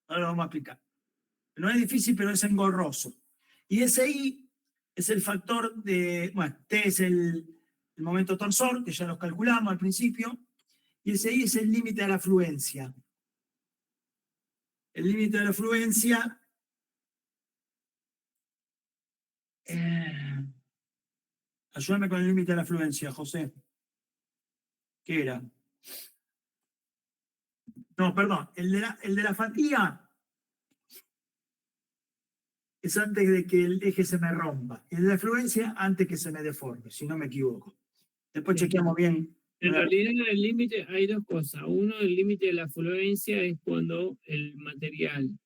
Ahora lo vamos a explicar. No es difícil, pero es engorroso. Y ese I es el factor de, bueno, T es el momento torsor, que ya los calculamos al principio, y ese I es el límite de la fluencia. El límite de la fluencia ayúdame con el límite de la fluencia, José. ¿Qué era? No, perdón, el de la fatiga es antes de que el eje se me rompa. El de la fluencia antes que se me deforme, si no me equivoco. Después chequeamos bien. En realidad, el límite hay dos cosas. Uno, el límite de la fluencia es cuando el material,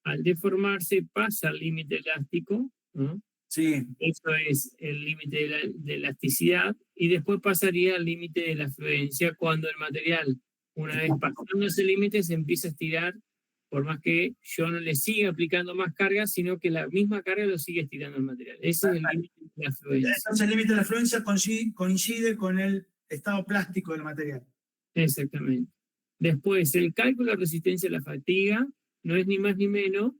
al deformarse, pasa al límite elástico, ¿no? Sí. Eso es el límite de elasticidad, y después pasaría al límite de la fluencia cuando el material, una vez pasando ese límite, se empieza a estirar por más que yo no le siga aplicando más carga, sino que la misma carga lo sigue estirando el material. Ese es el límite de la fluencia. Entonces el límite de la fluencia coincide con el estado plástico del material. Exactamente. Después, el cálculo de resistencia a la fatiga no es ni más ni menos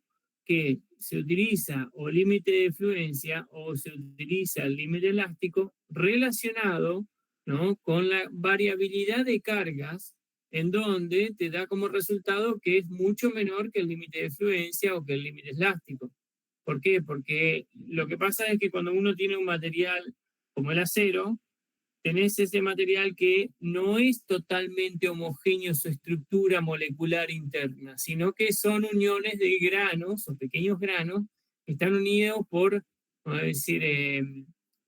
que se utiliza o límite de fluencia o se utiliza el límite elástico relacionado, ¿no?, con la variabilidad de cargas, en donde te da como resultado que es mucho menor que el límite de fluencia o que el límite elástico. ¿Por qué? Porque lo que pasa es que cuando uno tiene un material como el acero, tenés ese material que no es totalmente homogéneo su estructura molecular interna, sino que son uniones de granos o pequeños granos que están unidos por, vamos a decir,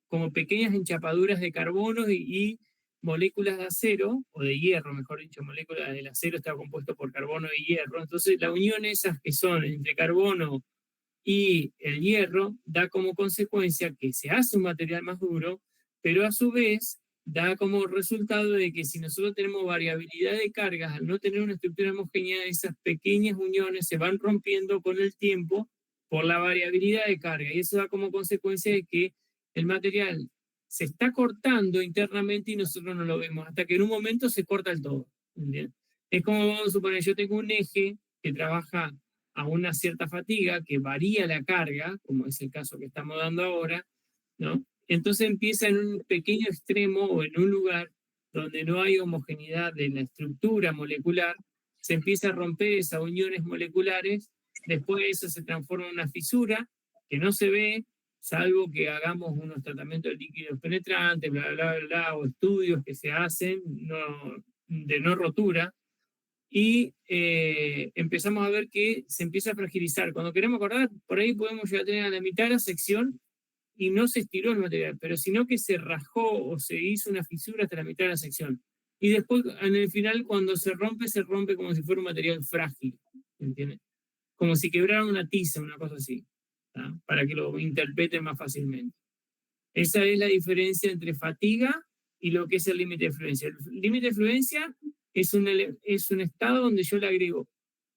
como pequeñas enchapaduras de carbono y moléculas de acero, o de hierro, mejor dicho, moléculas del acero está compuesto por carbono y hierro. Entonces, la unión esas que son entre carbono y el hierro da como consecuencia que se hace un material más duro, pero a su vez da como resultado de que si nosotros tenemos variabilidad de cargas, al no tener una estructura homogénea, esas pequeñas uniones se van rompiendo con el tiempo por la variabilidad de carga, y eso da como consecuencia de que el material se está cortando internamente y nosotros no lo vemos, hasta que en un momento se corta el todo. ¿Entiendes? Es como, vamos a suponer, yo tengo un eje que trabaja a una cierta fatiga, que varía la carga, como es el caso que estamos dando ahora, ¿no? Entonces empieza en un pequeño extremo o en un lugar donde no hay homogeneidad de la estructura molecular, se empieza a romper esas uniones moleculares, después eso se transforma en una fisura que no se ve, salvo que hagamos unos tratamientos de líquidos penetrantes, bla, bla, bla, bla, o estudios que se hacen de no rotura, y empezamos a ver que se empieza a fragilizar. Cuando queremos acordar, por ahí podemos llegar a tener a la mitad de la sección y no se estiró el material, pero sino que se rajó o se hizo una fisura hasta la mitad de la sección. Y después, en el final, cuando se rompe como si fuera un material frágil, ¿entiendes? Como si quebrara una tiza, una cosa así, ¿tá? Para que lo interpreten más fácilmente. Esa es la diferencia entre fatiga y lo que es el límite de fluencia. El límite de fluencia es un estado donde yo le agrego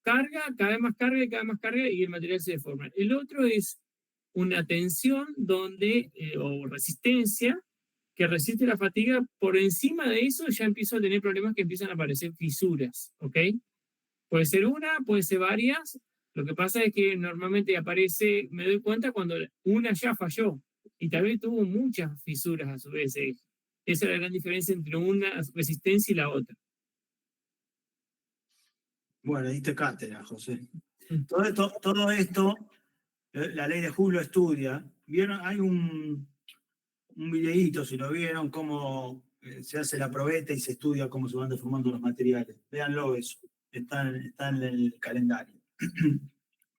carga, cada vez más carga y cada vez más carga, y el material se deforma. El otro es una tensión donde, o resistencia, que resiste la fatiga. Por encima de eso ya empiezo a tener problemas que empiezan a aparecer fisuras, ¿ok? Puede ser una, puede ser varias. Lo que pasa es que normalmente aparece, me doy cuenta cuando una ya falló, y tal vez tuvo muchas fisuras a su vez. Esa es la gran diferencia entre una resistencia y la otra. Bueno, diste cátedra, José. Todo esto, la ley de Hooke lo estudia. ¿Vieron? Hay un videíto, si lo vieron, cómo se hace la probeta y se estudia cómo se van deformando los materiales. Véanlo eso. Está en el calendario.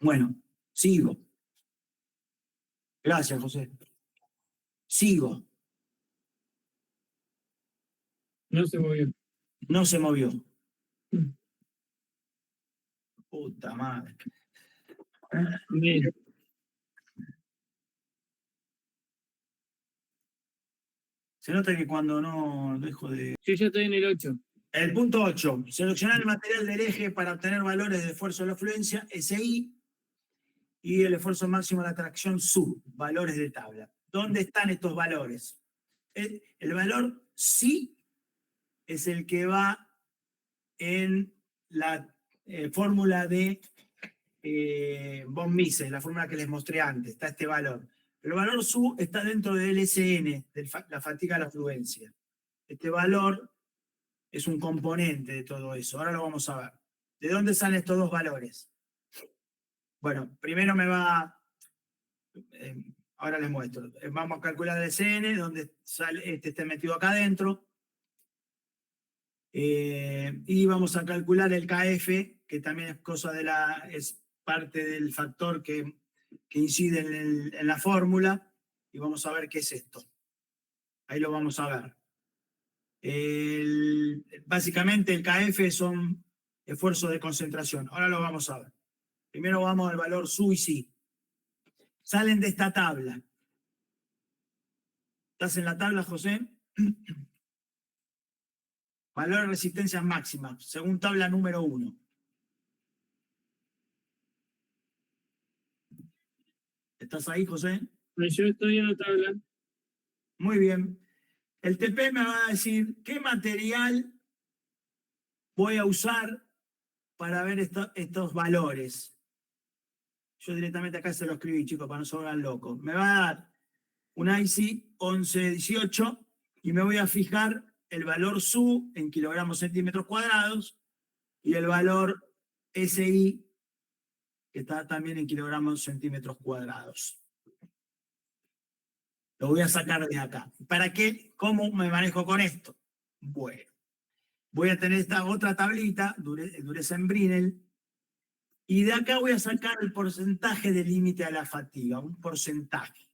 Bueno, sigo. Gracias, José. Sigo. No se movió. No se movió. Puta madre. Bien. Se nota que cuando no dejo de... Yo ya estoy en el 8. El punto 8. Seleccionar el material del eje para obtener valores de esfuerzo de la fluencia, SI, y el esfuerzo máximo de la tracción, SU, valores de tabla. ¿Dónde están estos valores? El valor sí es el que va en la fórmula de von Mises, la fórmula que les mostré antes, está este valor. El valor SU está dentro del SN, de la fatiga a la fluencia. Este valor es un componente de todo eso. Ahora lo vamos a ver. ¿De dónde salen estos dos valores? Bueno, primero me va... ahora les muestro. Vamos a calcular el SN, donde sale, este está metido acá adentro. Y vamos a calcular el KF, que también es cosa de es parte del factor que incide en la fórmula, y vamos a ver qué es esto. Ahí lo vamos a ver. Básicamente el KF son esfuerzos de concentración. Ahora lo vamos a ver. Primero vamos al valor SU y SI. Salen de esta tabla. ¿Estás en la tabla, José? Valor de resistencia máxima, según tabla número 1. ¿Estás ahí, José? Yo estoy en la tabla. Muy bien. El TP me va a decir qué material voy a usar para ver estos valores. Yo directamente acá se lo escribí, chicos, para no sobrar locos. Me va a dar un IC 1118 y me voy a fijar el valor SU en kilogramos centímetros cuadrados y el valor SI, que está también en kilogramos centímetros cuadrados. Lo voy a sacar de acá. ¿Para qué? ¿Cómo me manejo con esto? Bueno, voy a tener esta otra tablita, dureza en Brinell, y de acá voy a sacar el porcentaje de límite a la fatiga, un porcentaje.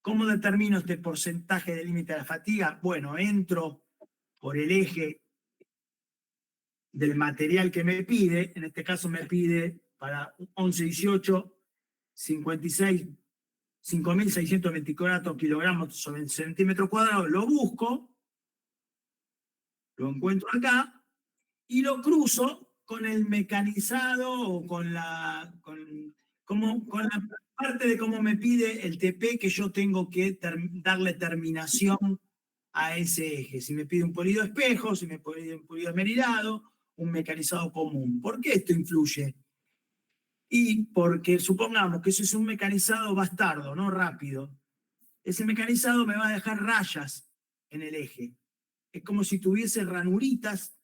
¿Cómo determino este porcentaje de límite a la fatiga? Bueno, entro por el eje del material que me pide, en este caso me pide para 1118, 56, 5.624 kilogramos sobre centímetro cuadrado, lo busco, lo encuentro acá y lo cruzo con el mecanizado o con la parte de cómo me pide el TP que yo tengo que darle terminación a ese eje. Si me pide un polido espejo, si me pide un polido esmerilado, un mecanizado común. ¿Por qué esto influye? Y porque supongamos que ese es un mecanizado bastardo, no rápido. Ese mecanizado me va a dejar rayas en el eje. Es como si tuviese ranuritas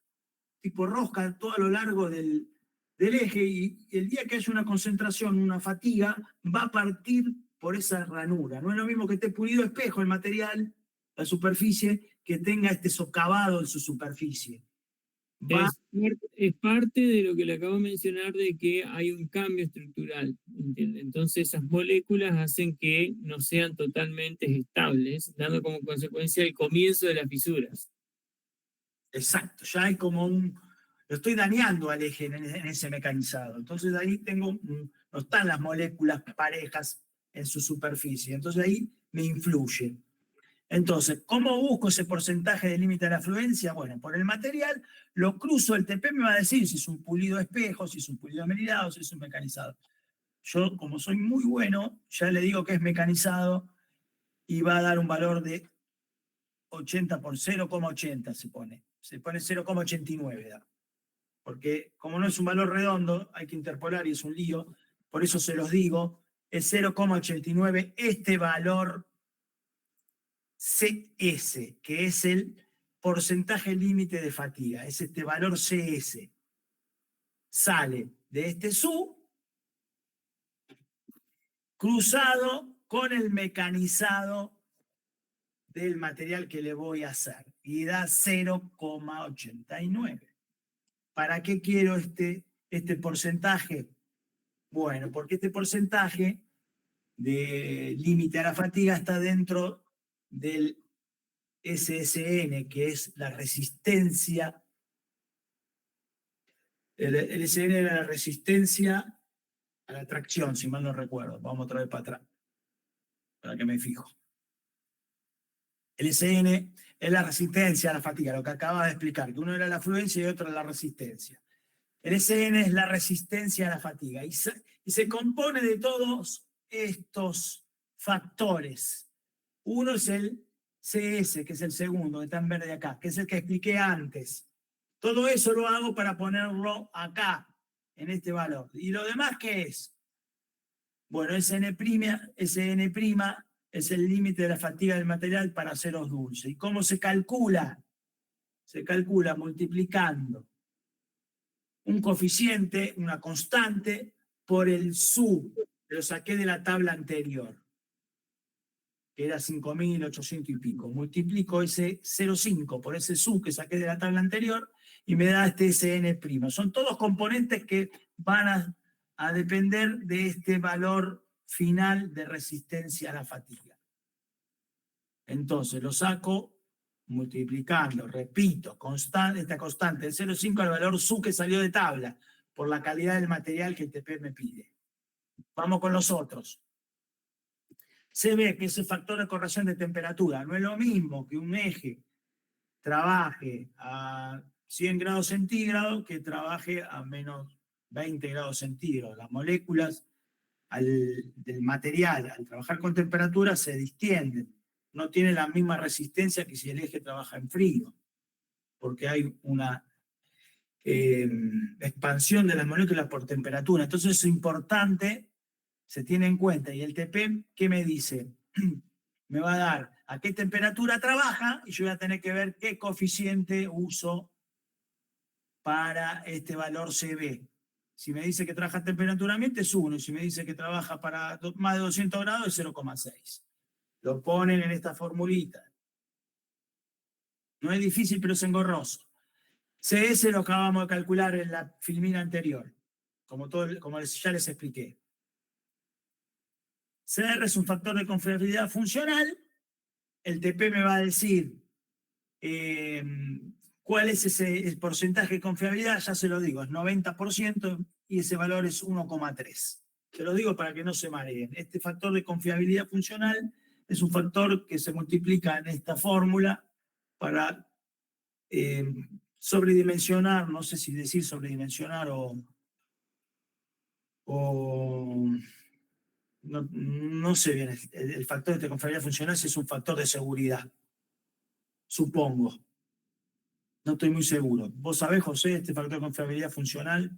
tipo rosca todo a lo largo del eje, y el día que haya una concentración, una fatiga, va a partir por esa ranura. No es lo mismo que esté pulido espejo el material, la superficie, que tenga este socavado en su superficie. Es parte de lo que le acabo de mencionar, de que hay un cambio estructural, ¿entiende? Entonces esas moléculas hacen que no sean totalmente estables, dando como consecuencia el comienzo de las fisuras. Exacto, ya hay como lo estoy dañando al eje en ese mecanizado. Entonces ahí no están las moléculas parejas en su superficie. Entonces ahí me influye. Entonces, ¿cómo busco ese porcentaje de límite de la fluencia? Bueno, por el material lo cruzo, el TP me va a decir si es un pulido espejo, si es un pulido esmerilado, si es un mecanizado. Yo, como soy muy bueno, ya le digo que es mecanizado y va a dar un valor de 80 por 0,80 se pone 0,89. Porque como no es un valor redondo, hay que interpolar y es un lío, por eso se los digo, es 0,89 este valor CS, que es el porcentaje límite de fatiga, es este valor CS. Sale de este SU cruzado con el mecanizado del material que le voy a hacer y da 0,89. ¿Para qué quiero este porcentaje? Bueno, porque este porcentaje de límite a la fatiga está dentro del SSN, que es la resistencia. El SN era la resistencia a la tracción, si mal no recuerdo. Vamos otra vez para atrás, para que me fijo. El SN es la resistencia a la fatiga, lo que acaba de explicar, que uno era la fluencia y otro la resistencia. El SN es la resistencia a la fatiga y se compone de todos estos factores. Uno es el CS, que es el segundo, que está en verde acá, que es el que expliqué antes. Todo eso lo hago para ponerlo acá, en este valor. ¿Y lo demás qué es? Bueno, SN' es el límite de la fatiga del material para aceros dulces. ¿Y cómo se calcula? Se calcula multiplicando un coeficiente, una constante, por el SU. Lo saqué de la tabla anterior, que era 5.800 y pico. Multiplico ese 0,5 por ese SU que saqué de la tabla anterior y me da este SN'. Son todos componentes que van a depender de este valor final de resistencia a la fatiga. Entonces lo saco multiplicando, repito, esta constante del 0,5 al valor SU que salió de tabla por la calidad del material que el TP me pide. Vamos con los otros. Se ve que ese factor de corrección de temperatura no es lo mismo que un eje trabaje a 100 grados centígrados que trabaje a menos 20 grados centígrados. Las moléculas del material al trabajar con temperatura se distienden. No tiene la misma resistencia que si el eje trabaja en frío, porque hay una expansión de las moléculas por temperatura. Entonces es importante, se tiene en cuenta. Y el TP, ¿qué me dice? Me va a dar a qué temperatura trabaja y yo voy a tener que ver qué coeficiente uso para este valor CB. Si me dice que trabaja a temperatura ambiente es 1, y si me dice que trabaja para más de 200 grados es 0,6. Lo ponen en esta formulita. No es difícil, pero es engorroso. CS lo acabamos de calcular en la filmina anterior, como ya les expliqué. CR es un factor de confiabilidad funcional. El TP me va a decir cuál es el porcentaje de confiabilidad, ya se lo digo, es 90% y ese valor es 1,3. Se lo digo para que no se mareen. Este factor de confiabilidad funcional es un factor que se multiplica en esta fórmula para sobredimensionar, no sé si decir sobredimensionar no sé bien, el factor de confiabilidad funcional si es un factor de seguridad, supongo. No estoy muy seguro. ¿Vos sabés, José, este factor de confiabilidad funcional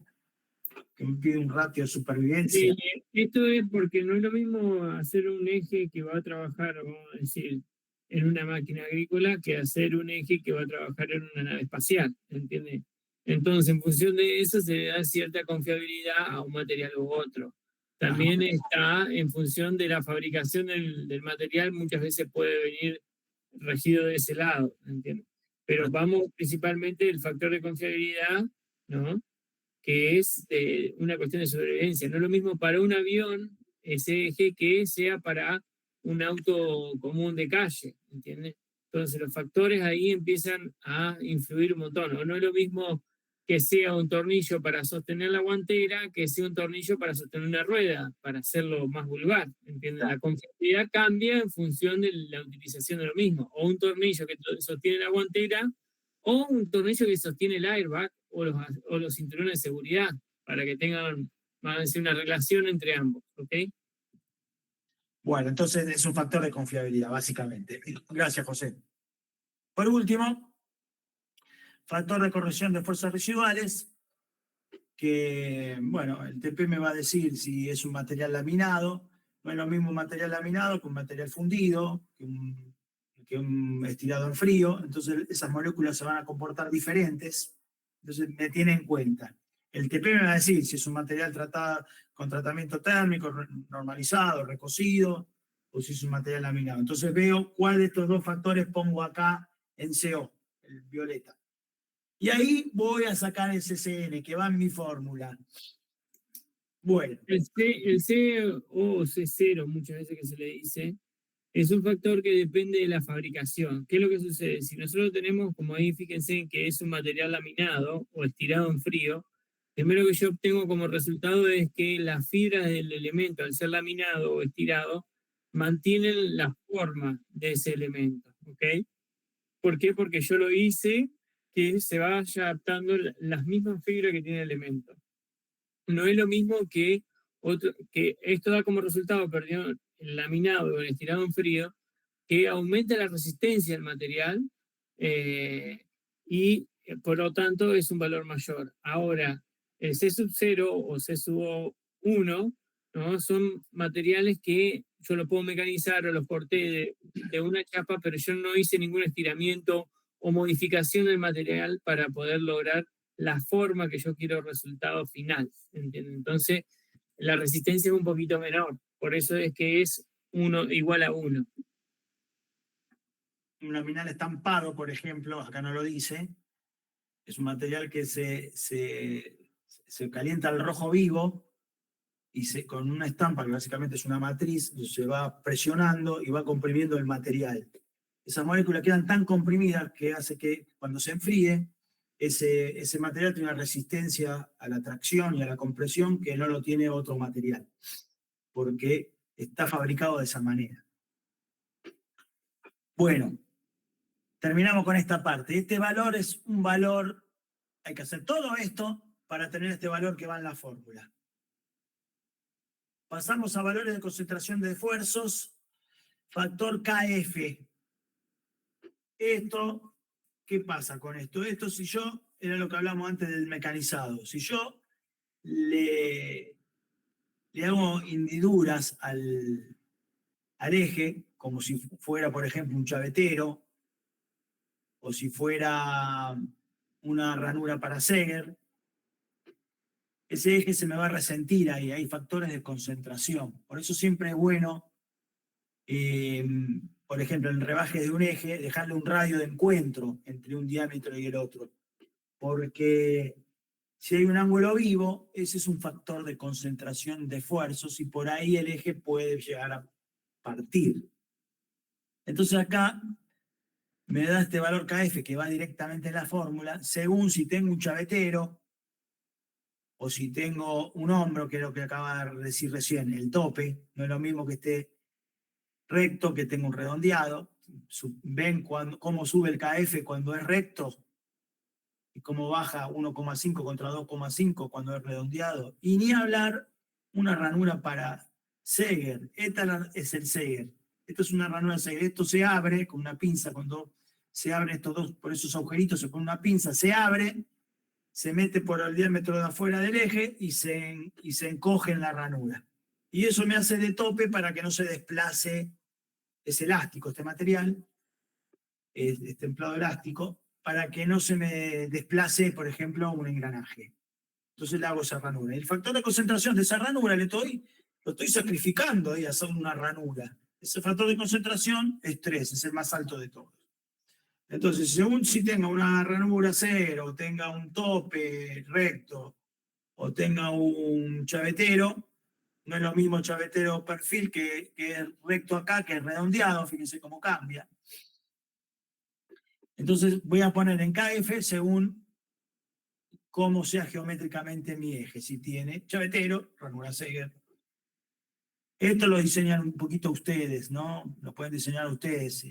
que me pide un ratio de supervivencia? Esto es porque no es lo mismo hacer un eje que va a trabajar, vamos a decir, en una máquina agrícola que hacer un eje que va a trabajar en una nave espacial, ¿entiendes? Entonces, en función de eso, se le da cierta confiabilidad a un material u otro. También está en función de la fabricación del material, muchas veces puede venir regido de ese lado, ¿entiendes? Pero vamos principalmente el factor de confiabilidad, ¿no? Que es una cuestión de sobrevivencia. No es lo mismo para un avión ese eje que sea para un auto común de calle, ¿entiendes? Entonces los factores ahí empiezan a influir un montón. O no es lo mismo que sea un tornillo para sostener la guantera que sea un tornillo para sostener una rueda, para hacerlo más vulgar, ¿entiendes? La confiabilidad cambia en función de la utilización de lo mismo. O un tornillo que sostiene la guantera, o un tornillo que sostiene el airbag o los cinturones de seguridad, para que tengan, vamos a decir, una relación entre ambos, ¿ok? Bueno, entonces es un factor de confiabilidad, básicamente. Gracias, José. Por último, factor de corrección de fuerzas residuales, que, bueno, el TP me va a decir si es un material laminado. No es lo mismo un material laminado que un material fundido, que un estirado en frío. Entonces esas moléculas se van a comportar diferentes. Entonces me tiene en cuenta. El TP me va a decir si es un material tratado con tratamiento térmico, normalizado, recocido, o si es un material laminado. Entonces veo cuál de estos dos factores pongo acá en CO, el violeta. Y ahí voy a sacar el CCN, que va en mi fórmula. Bueno. El C o C0, muchas veces que se le dice, es un factor que depende de la fabricación. ¿Qué es lo que sucede? Si nosotros tenemos, como ahí fíjense, que es un material laminado o estirado en frío, primero que yo obtengo como resultado es que las fibras del elemento, al ser laminado o estirado, mantienen la forma de ese elemento, ¿ok? ¿Por qué? Porque yo lo hice que se vaya adaptando las mismas fibras que tiene el elemento. No es lo mismo que esto da como resultado, perdón, el laminado o el estirado en frío, que aumenta la resistencia del material y por lo tanto es un valor mayor. Ahora, el C0 o C1, ¿no? Son materiales que yo lo puedo mecanizar o los corté de una chapa, pero yo no hice ningún estiramiento o modificación del material para poder lograr la forma que yo quiero resultado final, ¿entienden? Entonces, la resistencia es un poquito menor, por eso es que es 1 igual a 1. Un laminal estampado, por ejemplo, acá no lo dice, es un material que se calienta al rojo vivo y con una estampa, que básicamente es una matriz, se va presionando y va comprimiendo el material. Esas moléculas quedan tan comprimidas que hace que cuando se enfríe, ese material tiene una resistencia a la tracción y a la compresión que no lo tiene otro material, porque está fabricado de esa manera. Bueno, terminamos con esta parte. Este valor es un valor, hay que hacer todo esto para tener este valor que va en la fórmula. Pasamos a valores de concentración de esfuerzos, factor KF. Esto, ¿qué pasa con esto? Esto si yo, era lo que hablamos antes del mecanizado, si yo le hago hendiduras al eje, como si fuera, por ejemplo, un chavetero, o si fuera una ranura para Seger, ese eje se me va a resentir ahí, hay factores de concentración. Por eso siempre es bueno, por ejemplo, en el rebaje de un eje, dejarle un radio de encuentro entre un diámetro y el otro. Porque si hay un ángulo vivo, ese es un factor de concentración de esfuerzos y por ahí el eje puede llegar a partir. Entonces acá me da este valor KF que va directamente en la fórmula, según si tengo un chavetero o si tengo un hombro, que es lo que acaba de decir recién, el tope, no es lo mismo que esté recto que tenga un redondeado. ¿Ven cómo sube el KF cuando es recto? Y cómo baja 1,5 contra 2,5 cuando es redondeado. Y ni hablar una ranura para Seger. Esta es el Seger. Esto es una ranura Seger. Esto se abre con una pinza. Cuando se abren estos dos, por esos agujeritos, se pone una pinza, se abre, se mete por el diámetro de afuera del eje y se encoge en la ranura. Y eso me hace de tope para que no se desplace. Es elástico este material, es templado elástico, para que no se me desplace, por ejemplo, un engranaje. Entonces le hago esa ranura. El factor de concentración de esa ranura lo estoy sacrificando ahí a hacer una ranura. Ese factor de concentración es 3, es el más alto de todos. Entonces, según si tenga una ranura cero, o tenga un tope recto, o tenga un chavetero, no es lo mismo chavetero perfil que es recto acá, que es redondeado, fíjense cómo cambia. Entonces voy a poner en KF según cómo sea geométricamente mi eje. Si tiene chavetero, ranura Seger. Esto lo diseñan un poquito ustedes, ¿no? Lo pueden diseñar ustedes.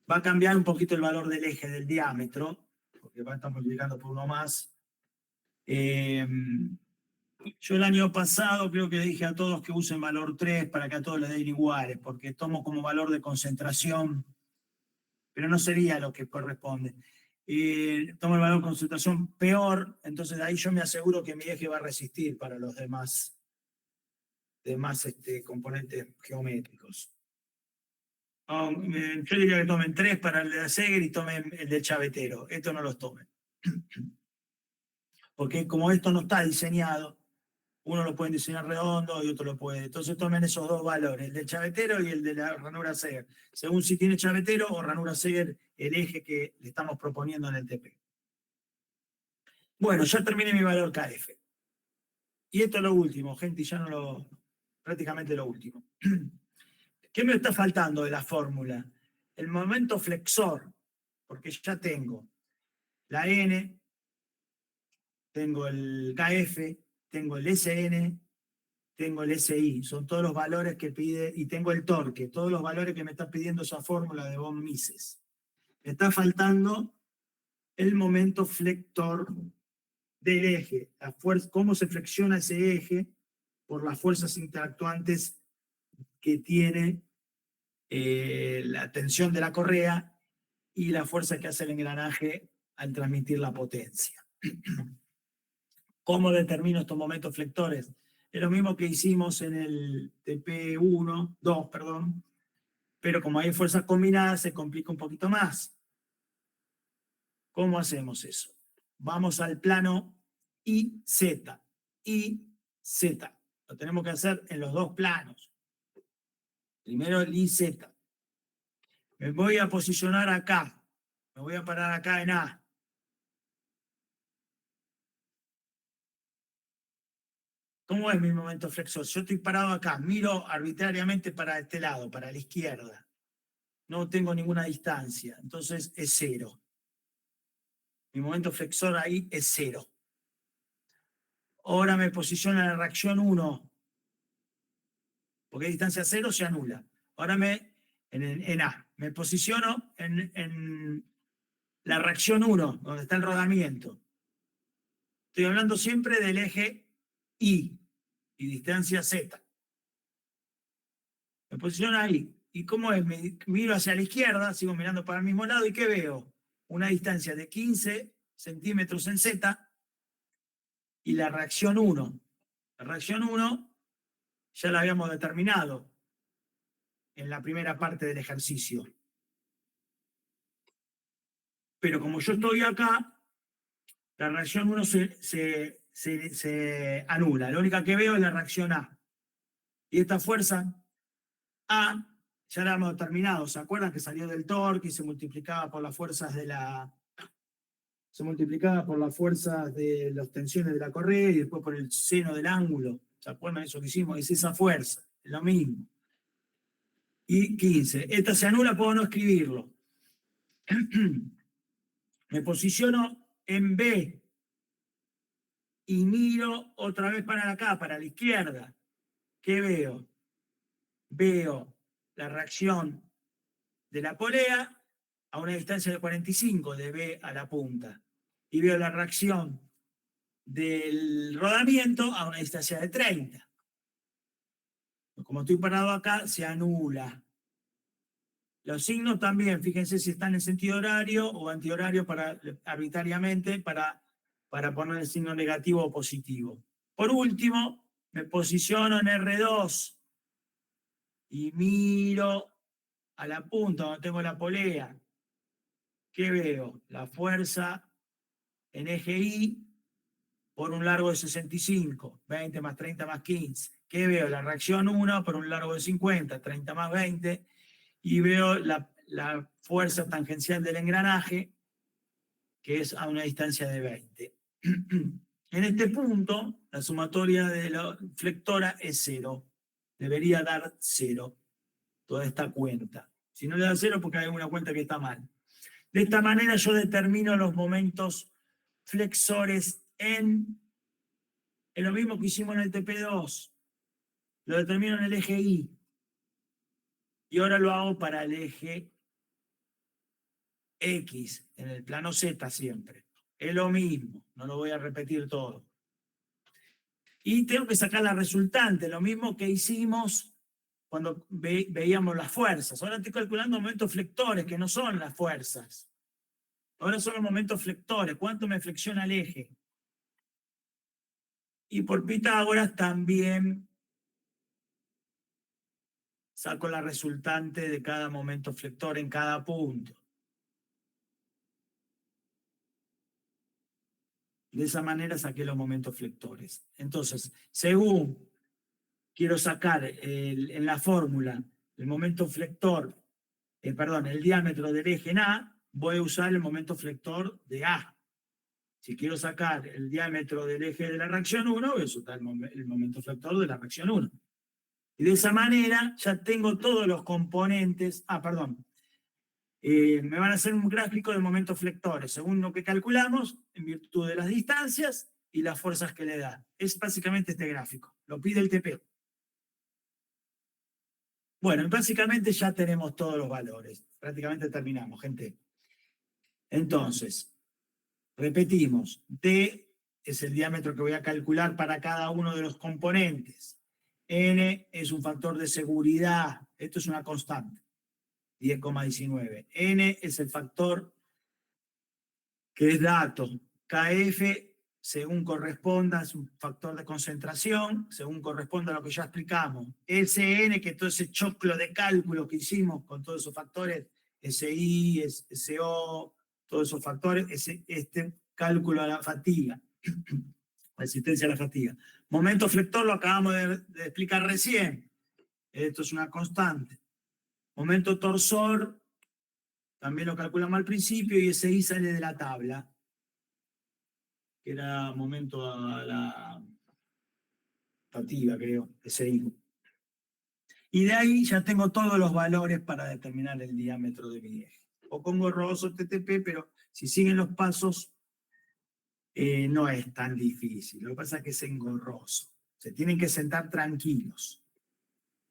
Va a cambiar un poquito el valor del eje, del diámetro, porque va a estar multiplicando por uno más. Yo el año pasado creo que le dije a todos que usen valor 3 para que a todos les den iguales, porque tomo como valor de concentración, pero no sería lo que corresponde. Tomo el valor de concentración peor, entonces ahí yo me aseguro que mi eje va a resistir para los demás componentes geométricos. Yo diría que tomen 3 para el de Seger y tomen el de chavetero. Esto no los tomen. Porque como esto no está diseñado, uno lo pueden diseñar redondo y otro lo puede. Entonces tomen esos dos valores, el del chavetero y el de la ranura Seger. Según si tiene chavetero o ranura Seger, el eje que le estamos proponiendo en el TP. Bueno, ya terminé mi valor KF. Y esto es lo último, gente, y ya prácticamente lo último. ¿Qué me está faltando de la fórmula? El momento flexor, porque ya tengo la N, tengo el KF, tengo el SN, tengo el SI, son todos los valores que pide, y tengo el torque, todos los valores que me está pidiendo esa fórmula de von Mises. Me está faltando el momento flector del eje, la fuerza, cómo se flexiona ese eje por las fuerzas interactuantes que tiene la tensión de la correa y la fuerza que hace el engranaje al transmitir la potencia. ¿Cómo determino estos momentos flectores? Es lo mismo que hicimos en el TP2, perdón, pero como hay fuerzas combinadas se complica un poquito más. ¿Cómo hacemos eso? Vamos al plano IZ. IZ. Lo tenemos que hacer en los dos planos. Primero el IZ. Me voy a posicionar acá. Me voy a parar acá en A. ¿Cómo es mi momento flexor? Yo estoy parado acá, miro arbitrariamente para este lado, para la izquierda. No tengo ninguna distancia, entonces es 0. Mi momento flexor ahí es 0. Ahora me posiciono en la reacción 1. Porque distancia 0 se anula. Ahora en A. Me posiciono en la reacción 1, donde está el rodamiento. Estoy hablando siempre del eje I y distancia Z. Me posiciono ahí. ¿Y cómo es? Me miro hacia la izquierda, sigo mirando para el mismo lado, ¿y qué veo? Una distancia de 15 centímetros en Z y la reacción 1. La reacción 1 ya la habíamos determinado en la primera parte del ejercicio. Pero como yo estoy acá, la reacción 1 se anula. La única que veo es la reacción A. Y esta fuerza A ya la hemos determinado. ¿Se acuerdan que salió del torque y se multiplicaba por las fuerzas de se multiplicaba por las fuerzas de las tensiones de la correa y después por el seno del ángulo? ¿Se acuerdan de eso que hicimos? Es esa fuerza, es lo mismo. Y 15. Esta se anula, puedo no escribirlo. Me posiciono en B y miro otra vez para acá, para la izquierda. ¿Qué veo? Veo la reacción de la polea a una distancia de 45 de B a la punta. Y veo la reacción del rodamiento a una distancia de 30. Como estoy parado acá, se anula. Los signos también, fíjense si están en sentido horario o antihorario arbitrariamente para poner el signo negativo o positivo. Por último, me posiciono en R2 y miro a la punta donde tengo la polea. ¿Qué veo? La fuerza en eje Y por un largo de 65, 20 más 30 más 15. ¿Qué veo? La reacción 1 por un largo de 50, 30 más 20. Y veo la fuerza tangencial del engranaje, que es a una distancia de 20. En este punto, la sumatoria de la flectora es 0. Debería dar 0 toda esta cuenta. Si no le da 0, porque hay una cuenta que está mal. De esta manera yo determino los momentos flexores en lo mismo que hicimos en el TP2. Lo determino en el eje Y. Y ahora lo hago para el eje X, en el plano Z siempre. Es lo mismo, no lo voy a repetir todo. Y tengo que sacar la resultante, lo mismo que hicimos cuando veíamos las fuerzas. Ahora estoy calculando momentos flectores, que no son las fuerzas. Ahora son los momentos flectores. ¿Cuánto me flexiona el eje? Y por Pitágoras también saco la resultante de cada momento flector en cada punto. De esa manera saqué los momentos flectores. Entonces, según quiero sacar en la fórmula el momento flector, el diámetro del eje en A, voy a usar el momento flector de A. Si quiero sacar el diámetro del eje de la reacción 1, voy a usar el momento flector de la reacción 1. Y de esa manera ya tengo todos los componentes. Me van a hacer un gráfico de momentos flectores, según lo que calculamos, en virtud de las distancias y las fuerzas que le dan. Es básicamente este gráfico. Lo pide el TP. Bueno, básicamente ya tenemos todos los valores. Prácticamente terminamos, gente. Entonces, repetimos. D es el diámetro que voy a calcular para cada uno de los componentes. N es un factor de seguridad. Esto es una constante. 10,19. N es el factor que es dato. KF, según corresponda, es un factor de concentración, según corresponda a lo que ya explicamos. SN, que todo ese choclo de cálculos que hicimos con todos esos factores, SI, SO, todos esos factores, este cálculo a la fatiga, resistencia a la fatiga. Momento flector lo acabamos de explicar recién. Esto es una constante. Momento torsor, también lo calculamos al principio y ese I sale de la tabla, que era momento a la fatiga, creo, ese I. Y de ahí ya tengo todos los valores para determinar el diámetro de mi eje. Un poco engorroso TTP, pero si siguen los pasos, no es tan difícil. Lo que pasa es que es engorroso. Se tienen que sentar tranquilos.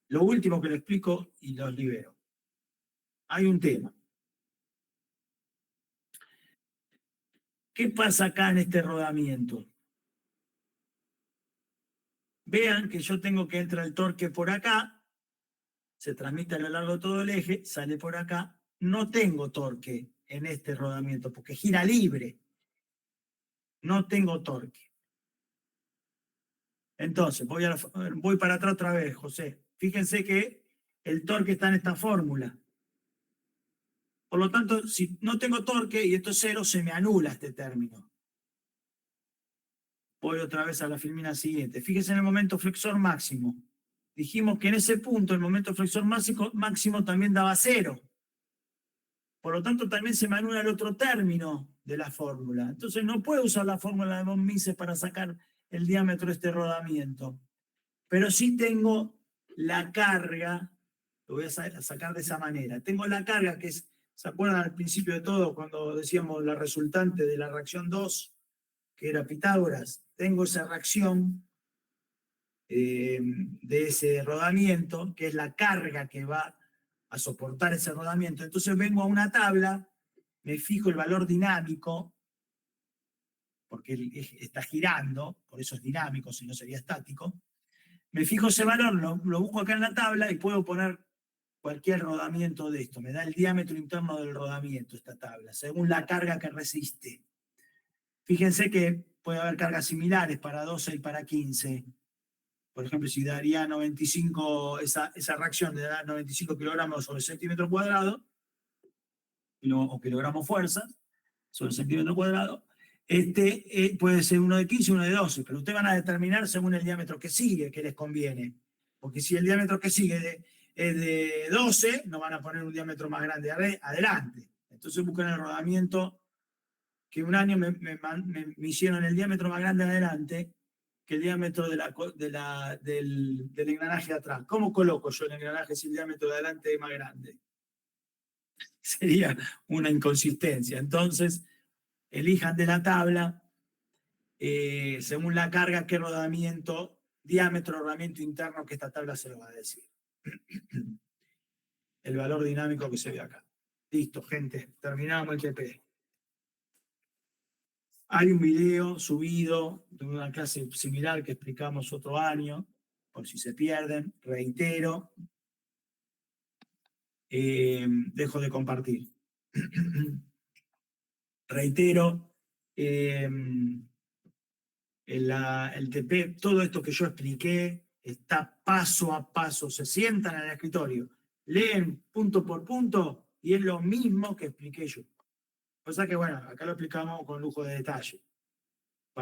Lo último que les explico y los libero. Hay un tema. ¿Qué pasa acá en este rodamiento? Vean que yo tengo que entrar el torque por acá, se transmite a lo largo de todo el eje, sale por acá. No tengo torque en este rodamiento porque gira libre. No tengo torque. Entonces, voy para atrás otra vez, José. Fíjense que el torque está en esta fórmula. Por lo tanto, si no tengo torque y esto es 0, se me anula este término. Voy otra vez a la filmina siguiente. Fíjense en el momento flexor máximo. Dijimos que en ese punto el momento flexor máximo también daba 0. Por lo tanto, también se me anula el otro término de la fórmula. Entonces, no puedo usar la fórmula de von Mises para sacar el diámetro de este rodamiento. Pero sí tengo la carga, lo voy a sacar de esa manera. Tengo la carga que es, ¿se acuerdan al principio de todo cuando decíamos la resultante de la reacción 2, que era Pitágoras? Tengo esa reacción de ese rodamiento, que es la carga que va a soportar ese rodamiento. Entonces vengo a una tabla, me fijo el valor dinámico, porque el eje está girando, por eso es dinámico, si no sería estático. Me fijo ese valor, lo busco acá en la tabla y puedo poner cualquier rodamiento de esto. Me da el diámetro interno del rodamiento esta tabla, según la carga que resiste. Fíjense que puede haber cargas similares para 12 y para 15. Por ejemplo, si daría 95, esa reacción de dar 95 kilogramos sobre centímetro cuadrado, o kilogramos fuerza sobre centímetro cuadrado, puede ser uno de 15 y uno de 12, pero ustedes van a determinar según el diámetro que sigue, que les conviene. Porque si el diámetro que sigue es de 12, no van a poner un diámetro más grande adelante. Entonces buscan el rodamiento que un año me hicieron el diámetro más grande adelante que el diámetro del engranaje de atrás. ¿Cómo coloco yo el engranaje si el diámetro de adelante es más grande? Sería una inconsistencia. Entonces, elijan de la tabla, según la carga, qué rodamiento, diámetro, rodamiento interno, que esta tabla se lo va a decir. El valor dinámico que se ve acá. Listo, gente, terminamos el TP. Hay un video subido de una clase similar que explicamos otro año, por si se pierden, reitero. Dejo de compartir. Reitero, el TP, todo esto que yo expliqué está paso a paso. Se sientan en el escritorio, leen punto por punto y es lo mismo que expliqué yo. O sea que, bueno, acá lo explicamos con lujo de detalle.